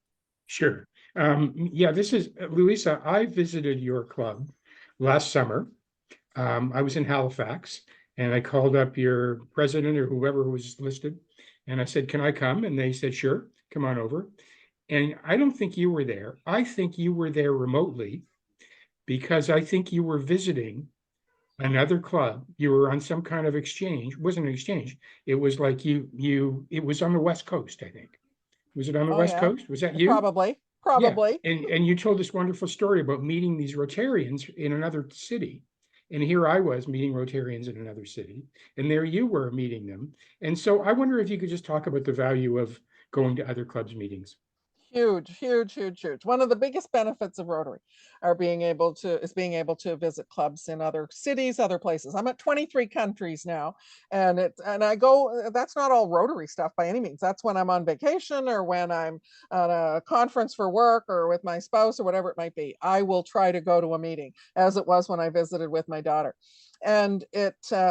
Sure. Yeah, this is Louisa. I visited your club last summer. I was in Halifax and I called up your president or whoever was listed. And I said, can I come? And they said, sure, come on over. And I don't think you were there. I think you were there remotely because I think you were visiting another club. You were on some kind of exchange. It wasn't an exchange. It was like it was on the West Coast, I think. Was it on the West Coast? Was that you? Probably. Yeah. And you told this wonderful story about meeting these Rotarians in another city. And here I was meeting Rotarians in another city, and there you were meeting them. And so I wonder if you could just talk about the value of going to other clubs' meetings. Huge, huge, huge, huge. One of the biggest benefits of Rotary is being able to visit clubs in other cities, other places. I'm at 23 countries now, and I go, that's not all Rotary stuff by any means. That's when I'm on vacation or when I'm on a conference for work or with my spouse or whatever it might be. I will try to go to a meeting, as it was when I visited with my daughter. And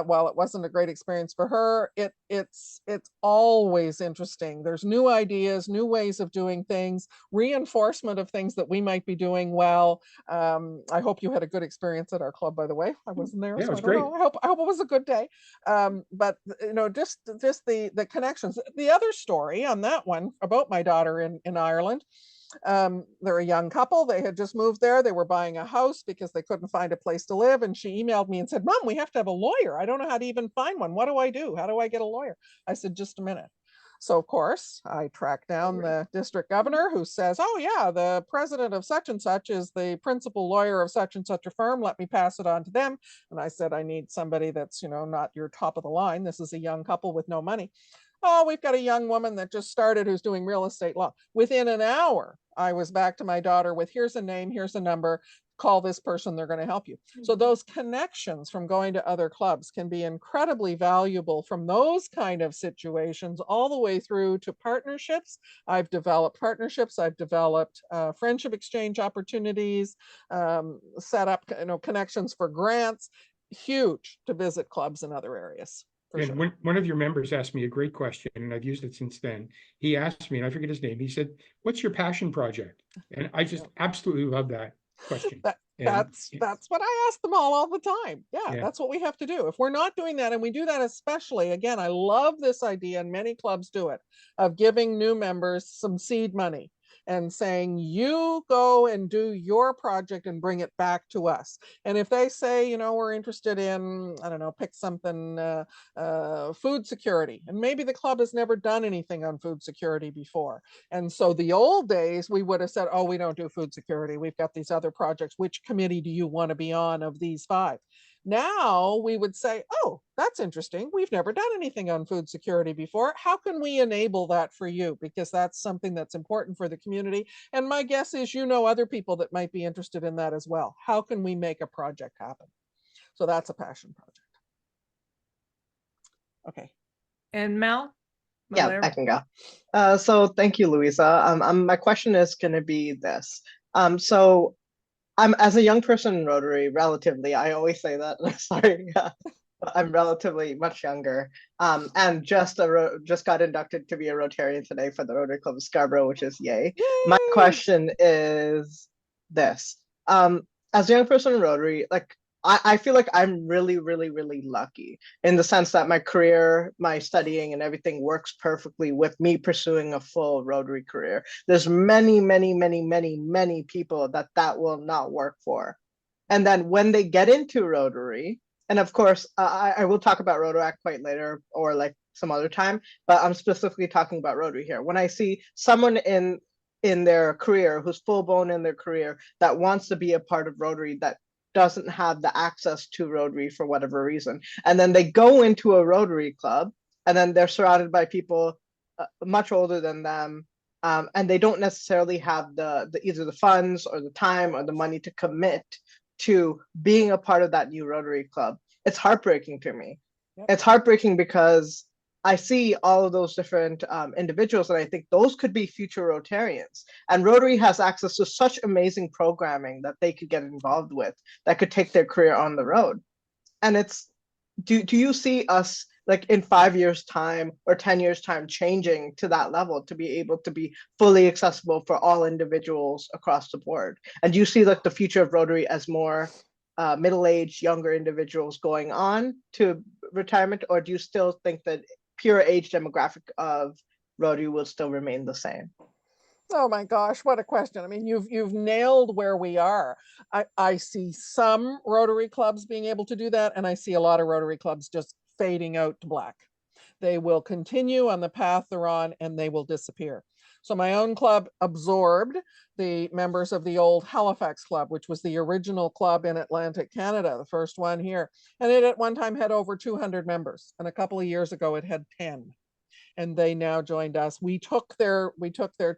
while it wasn't a great experience for her, it's always interesting. There's new ideas, new ways of doing things, reinforcement of things that we might be doing well. I hope you had a good experience at our club, by the way. I wasn't there, Yeah, so it was I don't great. know. I hope it was a good day. But just the connections. The other story on that one about my daughter in Ireland. They're a young couple. They had just moved there. They were buying a house because they couldn't find a place to live. And she emailed me and said, Mom, we have to have a lawyer. I don't know how to even find one. What do I do? How do I get a lawyer? I said, just a minute. So of course I tracked down the district governor who says, oh yeah, the president of such and such is the principal lawyer of such and such a firm. Let me pass it on to them. And I said, I need somebody that's, not your top of the line. This is a young couple with no money. Oh, we've got a young woman that just started who's doing real estate law. Within an hour, I was back to my daughter with, here's a name, here's a number. call this person, they're going to help you. So those connections from going to other clubs can be incredibly valuable from those kind of situations all the way through to partnerships. I've developed partnerships, I've developed friendship exchange opportunities, set up connections for grants. Huge to visit clubs in other areas. For And sure. one of your members asked me a great question, and I've used it since then. He asked me, and I forget his name, he said, "What's your passion project?" And I just absolutely love that question. That's what I ask them all the time. Yeah, Yeah. that's what we have to do. If we're not doing that, and we do that especially, again, I love this idea, and many clubs do it, of giving new members some seed money and saying, you go and do your project and bring it back to us. And if they say, we're interested in, I don't know, pick something, food security, and maybe the club has never done anything on food security before. And so the old days, we would have said, oh, we don't do food security. We've got these other projects. Which committee do you want to be on of these 5? Now we would say, oh, that's interesting. We've never done anything on food security before. How can we enable that for you? Because that's something that's important for the community. And my guess is, other people that might be interested in that as well. How can we make a project happen? So that's a passion project. Okay. And Mel? Yeah, Malera? I can go. So thank you, Louisa. My question is going to be this. So I'm, as a young person in Rotary, relatively, I always say that, sorry, I'm relatively much younger, and just got inducted to be a Rotarian today for the Rotary Club of Scarborough, which is yay. My question is this. As a young person in Rotary, like, I feel like I'm really, really, really lucky in the sense that my career, my studying and everything works perfectly with me pursuing a full Rotary career. There's many, many, many, many, many people that will not work for. And then when they get into Rotary, and of course, I will talk about Rotaract quite later or like some other time, but I'm specifically talking about Rotary here. When I see someone in their career who's full blown in their career that wants to be a part of Rotary, that doesn't have the access to Rotary for whatever reason, and then they go into a Rotary club, and then they're surrounded by people much older than them, and they don't necessarily have the either the funds or the time or the money to commit to being a part of that new Rotary club. It's heartbreaking to me. Yep. It's heartbreaking because I see all of those different individuals, and I think those could be future Rotarians. And Rotary has access to such amazing programming that they could get involved with that could take their career on the road. And it's, do you see us like in 5 years time or 10 years time changing to that level to be able to be fully accessible for all individuals across the board? And do you see like the future of Rotary as more middle-aged, younger individuals going on to retirement, or do you still think that pure age demographic of Rotary will still remain the same? Oh my gosh, what a question. I mean, you've nailed where we are. I see some Rotary clubs being able to do that, and I see a lot of Rotary clubs just fading out to black. They will continue on the path they're on, and they will disappear. So my own club absorbed the members of the old Halifax Club, which was the original club in Atlantic Canada, the first one here. And it at one time had over 200 members. And a couple of years ago, it had 10. And they now joined us. We took their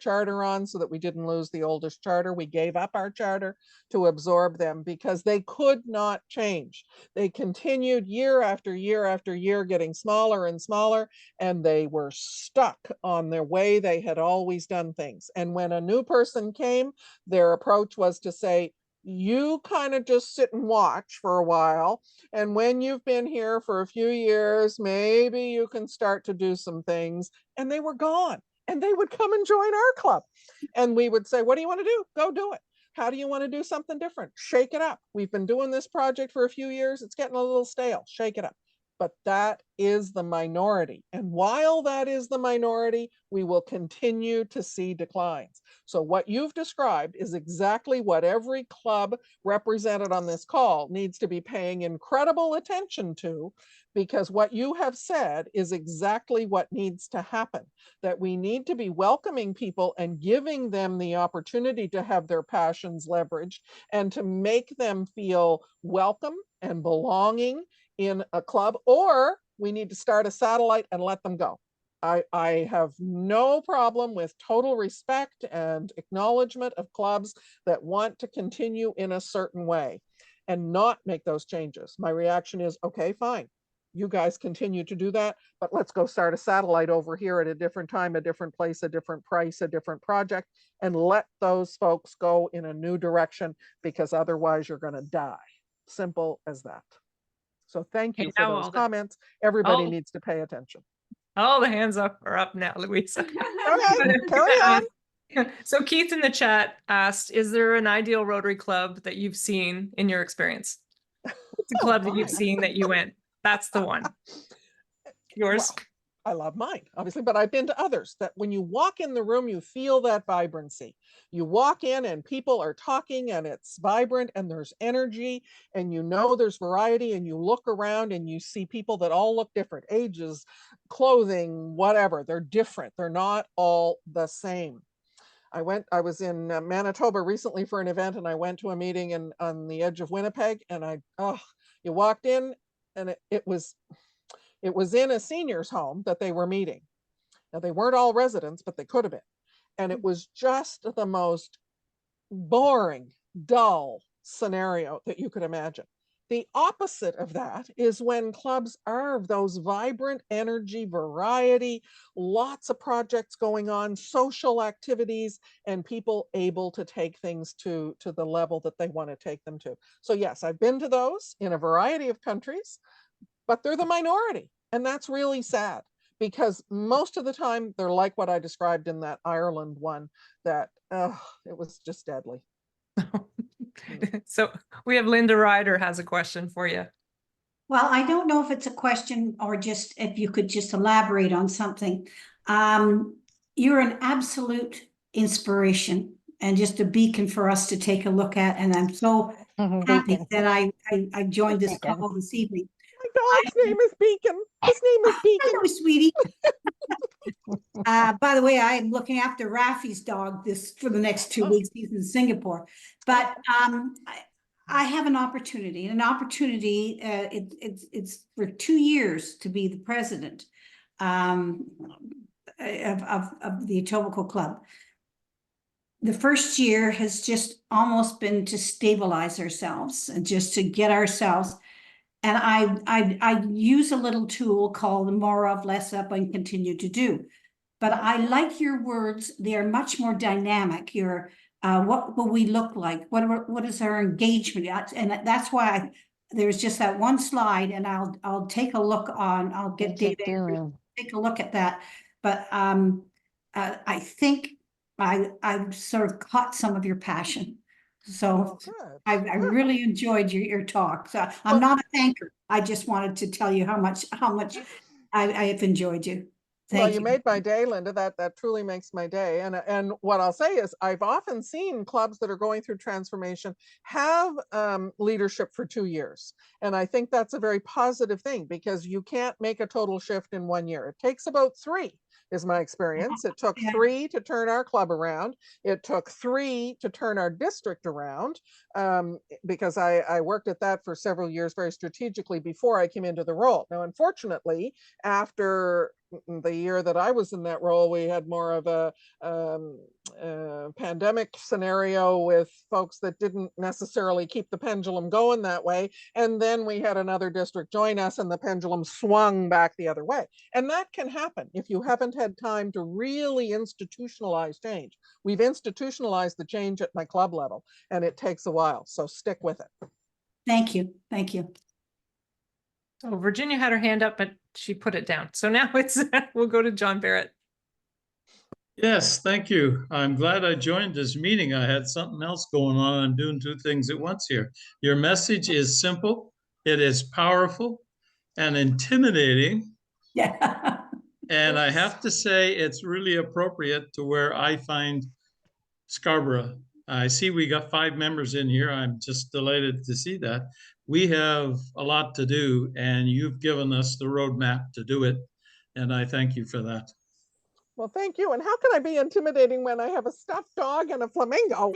charter on so that we didn't lose the oldest charter. We gave up our charter to absorb them because they could not change. They continued year after year after year, getting smaller and smaller, and they were stuck on their way they had always done things. And when a new person came, their approach was to say, you kind of just sit and watch for a while. And when you've been here for a few years, maybe you can start to do some things. And they were gone. And they would come and join our club. And we would say, what do you want to do? Go do it. How do you want to do something different? Shake it up. We've been doing this project for a few years. It's getting a little stale. Shake it up. But that is the minority. And while that is the minority, we will continue to see declines. So what you've described is exactly what every club represented on this call needs to be paying incredible attention to, because what you have said is exactly what needs to happen, that we need to be welcoming people and giving them the opportunity to have their passions leveraged and to make them feel welcome and belonging in a club, or we need to start a satellite and let them go. I have no problem with total respect and acknowledgement of clubs that want to continue in a certain way and not make those changes. My reaction is, okay, fine. You guys continue to do that, but let's go start a satellite over here at a different time, a different place, a different price, a different project, and let those folks go in a new direction, because otherwise you're going to die. Simple as that. So thank you Okay, for now those all the- comments. Everybody all- needs to pay attention. All the hands are up now, Louisa. Okay, carry on. So Keith in the chat asked, is there an ideal Rotary Club that you've seen in your experience? What's a Oh, club that you've mine. seen that you went, that's the one? Yours? Well, I love mine, obviously, but I've been to others that when you walk in the room, you feel that vibrancy. You walk in and people are talking and it's vibrant and there's energy and you know there's variety, and you look around and you see people that all look different, ages, clothing, whatever. They're different. They're not all the same. I was in Manitoba recently for an event, and I went to a meeting on the edge of Winnipeg, and you walked in and it was in a senior's home that they were meeting. Now, they weren't all residents, but they could have been. And it was just the most boring, dull scenario that you could imagine. The opposite of that is when clubs are of those vibrant energy, variety, lots of projects going on, social activities, and people able to take things to the level that they want to take them to. So yes, I've been to those in a variety of countries, but they're the minority. And that's really sad, because most of the time they're like what I described in that Ireland one, that it was just deadly. So we have Linda Ryder has a question for you. Well, I don't know if it's a question or just if you could just elaborate on something. You're an absolute inspiration and just a beacon for us to take a look at. And I'm so happy that I joined this call this evening. My dog's name is Beacon. His name is Beacon. Hello, sweetie. By the way, I'm looking after Rafi's dog for the next 2 weeks. He's in Singapore. But I have an opportunity. It's for 2 years to be the president of the Etobicoke Club. The first year has just almost been to stabilize ourselves and just to get ourselves. And I use a little tool called more of, less of, and continue to do. But I like your words. They are much more dynamic. What will we look like? What is our engagement? And that's why there's just that one slide, and I'll take a look on. I'll get David to take a look at that. But I think I've sort of caught some some of your passion. So I really enjoyed your talk. So I'm not a thanker. I just wanted to tell you how much I have enjoyed you. Well, Thank you made my day, Linda. That truly makes my day. And what I'll say is, I've often seen clubs that are going through transformation have leadership for 2 years. And I think that's a very positive thing, because you can't make a total shift in 1 year. It takes about 3, is my experience. It took 3 to turn our club around. It took 3 to turn our district around, because I worked at that for several years very strategically before I came into the role. Now, unfortunately, after the year that I was in that role, we had more of a pandemic scenario with folks that didn't necessarily keep the pendulum going that way. And then we had another district join us, and the pendulum swung back the other way. And that can happen if you haven't had time to really institutionalize change. We've institutionalized the change at my club level, and it takes a while. So stick with it. Thank you. Thank you. So Virginia had her hand up, but she put it down. So now we'll go to John Barrett. Yes, thank you. I'm glad I joined this meeting. I had something else going on. I'm doing 2 things at once here. Your message is simple, it is powerful and intimidating. Yeah. And I have to say, it's really appropriate to where I find Scarborough. I see we got 5 members in here. I'm just delighted to see that. We have a lot to do, and you've given us the roadmap to do it. And I thank you for that. Well, thank you. And how can I be intimidating when I have a stuffed dog and a flamingo?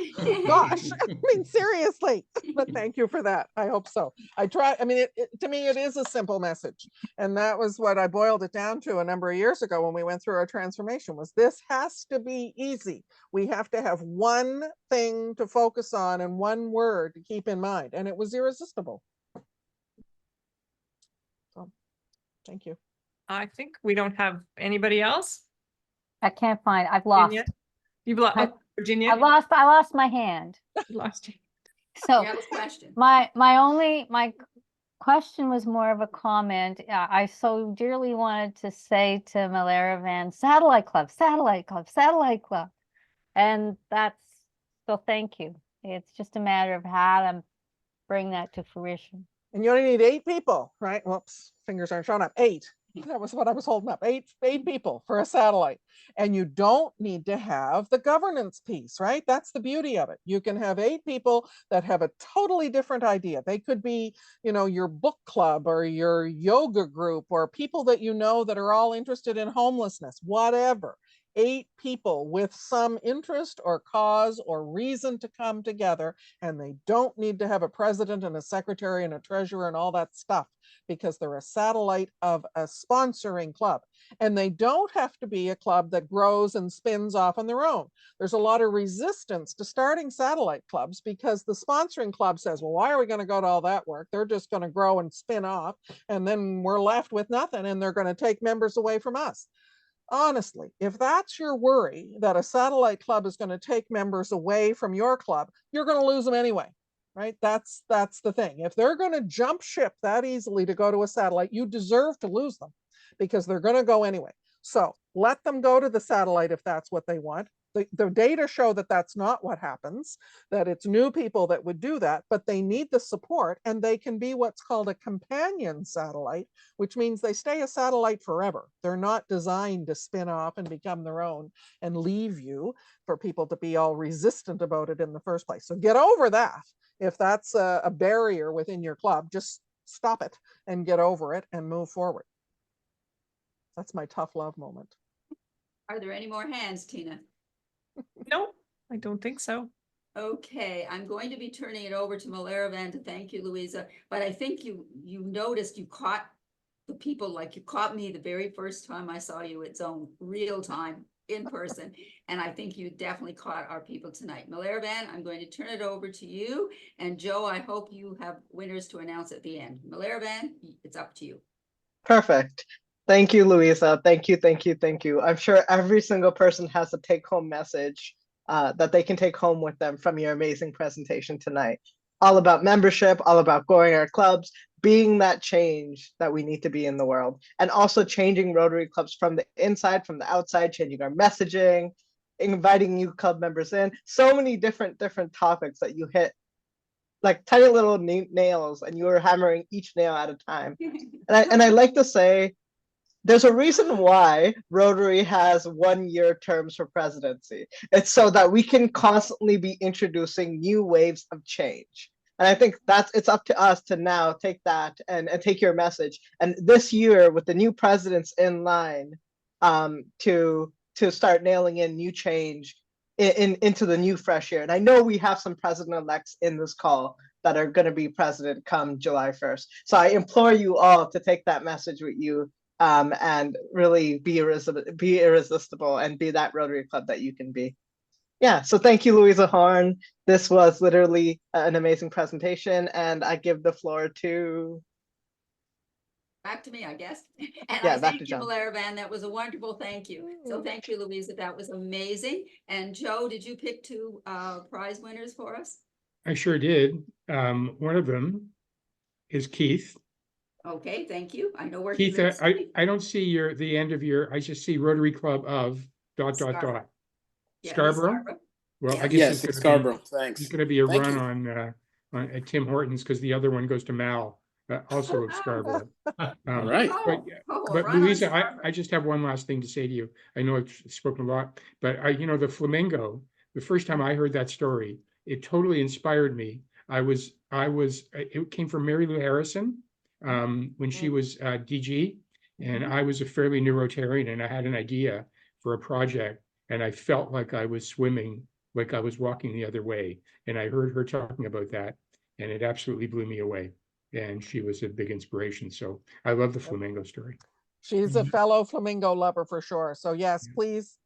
Gosh, I mean, seriously. But thank you for that. I hope so. I try. I mean, to me, it is a simple message. And that was what I boiled it down to a number of years ago when we went through our transformation was this has to be easy. We have to have one thing to focus on and one word to keep in mind. And it was irresistible. So thank you. I think we don't have anybody else. I can't find, I've lost. Virginia? You've lost, I- Virginia? I lost my hand. You lost you. So You have a question. my question was more of a comment. I so dearly wanted to say to Malaravan, Satellite Club, Satellite Club, Satellite Club. And so thank you. It's just a matter of how to bring that to fruition. And you only need 8 people, right? Whoops, fingers aren't showing up. 8. That was what I was holding up. 8 people for a satellite. And you don't need to have the governance piece, right? That's the beauty of it. You can have 8 people that have a totally different idea. They could be, your book club or your yoga group or people that you know that are all interested in homelessness, whatever. 8 people with some interest or cause or reason to come together, and they don't need to have a president and a secretary and a treasurer and all that stuff because they're a satellite of a sponsoring club. And they don't have to be a club that grows and spins off on their own. There's a lot of resistance to starting satellite clubs because the sponsoring club says, well, why are we going to go to all that work? They're just going to grow and spin off, and then we're left with nothing, and they're going to take members away from us. Honestly, if that's your worry that a satellite club is going to take members away from your club, you're going to lose them anyway, right? That's the thing. If they're going to jump ship that easily to go to a satellite, you deserve to lose them because they're going to go anyway. So let them go to the satellite if that's what they want. The data show that that's not what happens, that it's new people that would do that, but they need the support, and they can be what's called a companion satellite, which means they stay a satellite forever. They're not designed to spin off and become their own and leave you for people to be all resistant about it in the first place. So get over that. If that's a barrier within your club, just stop it and get over it and move forward. That's my tough love moment. Are there any more hands, Tina? No, I don't think so. Okay, I'm going to be turning it over to Malaravan to thank you, Louisa, but I think you noticed you caught the people like you caught me the very first time I saw you at Zone real time in person, and I think you definitely caught our people tonight. Malaravan, I'm going to turn it over to you, and Joe, I hope you have winners to announce at the end. Malaravan, it's up to you. Perfect. Thank you, Louisa. Thank you, thank you, thank you. I'm sure every single person has a take-home message that they can take home with them from your amazing presentation tonight. All about membership, all about growing our clubs, being that change that we need to be in the world, and also changing Rotary clubs from the inside, from the outside, changing our messaging, inviting new club members in. So many different topics that you hit like tiny little nails, and you were hammering each nail at a time. And I like to say, there's a reason why Rotary has 1-year terms for presidency. It's so that we can constantly be introducing new waves of change. And I think it's up to us to now take that and take your message. And this year, with the new presidents in line, to start nailing in new change into the new fresh year. And I know we have some president-elects in this call that are going to be president come July 1st. So I implore you all to take that message with you. And really be irresistible and be that Rotary Club that you can be. Yeah, so thank you, Louisa Horne. This was literally an amazing presentation, and I give the floor to... Back to me, I guess. And Yeah, I back thank to you, John. Malaravan. That was a wonderful thank you. So thank you, Louisa. That was amazing. And Joe, did you pick 2 prize winners for us? I sure did. One of them is Keith. Okay, thank you. I know where Keith, he lives. I don't see the end of I just see Rotary Club of ... Yeah, Scarborough? Scarborough. Well, I Yeah. guess Yes, it's Scarborough, thanks. It's gonna be a Thank run you. on at Tim Hortons, because the other one goes to Mal, also of Scarborough. All right. But Louisa, I just have one last thing to say to you. I know I've spoken a lot, but the flamingo, the first time I heard that story, it totally inspired me. It came from Mary Lou Harrison when she was DG, and I was a fairly new Rotarian, and I had an idea for a project, and I felt like I was swimming, like I was walking the other way. And I heard her talking about that, and it absolutely blew me away. And she was a big inspiration. So I love the flamingo story. She's a fellow flamingo lover for sure. So yes, please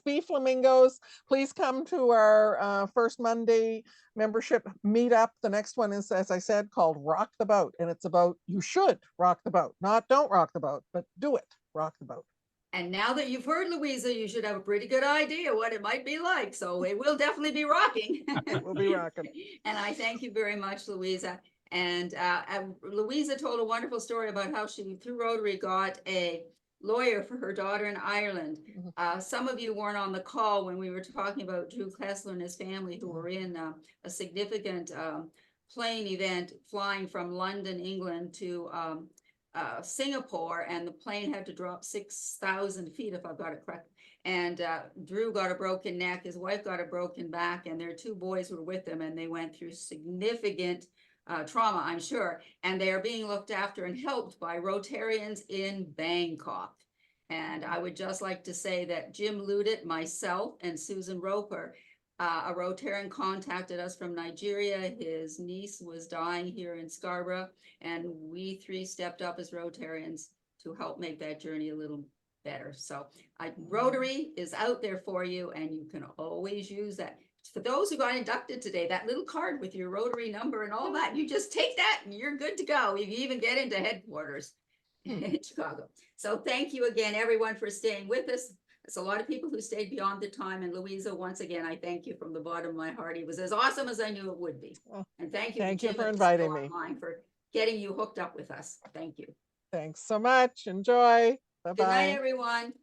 be flamingos. Please come to our first Monday membership meetup. The next one is, as I said, called Rock the Boat. And it's about, you should rock the boat, not don't rock the boat, but do it, rock the boat. And now that you've heard Louisa, you should have a pretty good idea what it might be like. So it will definitely be rocking. We'll be rocking. And I thank you very much, Louisa. And Louisa told a wonderful story about how she, through Rotary, got a lawyer for her daughter in Ireland. Some of you weren't on the call when we were talking about Drew Kessler and his family, who were in a significant plane event flying from London, England to Singapore, and the plane had to drop 6,000 feet, if I've got it correct. And Drew got a broken neck, his wife got a broken back, and their two boys were with them, and they went through significant trauma, I'm sure, and they are being looked after and helped by Rotarians in Bangkok. And I would just like to say that Jim Ludit, myself, and Susan Roper, a Rotarian, contacted us from Nigeria. His niece was dying here in Scarborough, and we three stepped up as Rotarians to help make that journey a little better. So Rotary is out there for you, and you can always use that. For those who got inducted today, that little card with your Rotary number and all that, you just take that and you're good to go. You can even get into headquarters in Chicago. So thank you again, everyone, for staying with us. It's a lot of people who stayed beyond the time. And Louisa, once again, I thank you from the bottom of my heart. It was as awesome as I knew it would be. And thank you Thank to you Jim for and inviting Cisco me. Online for getting you hooked up with us. Thank you. Thanks so much. Enjoy. Bye-bye. Good night, everyone.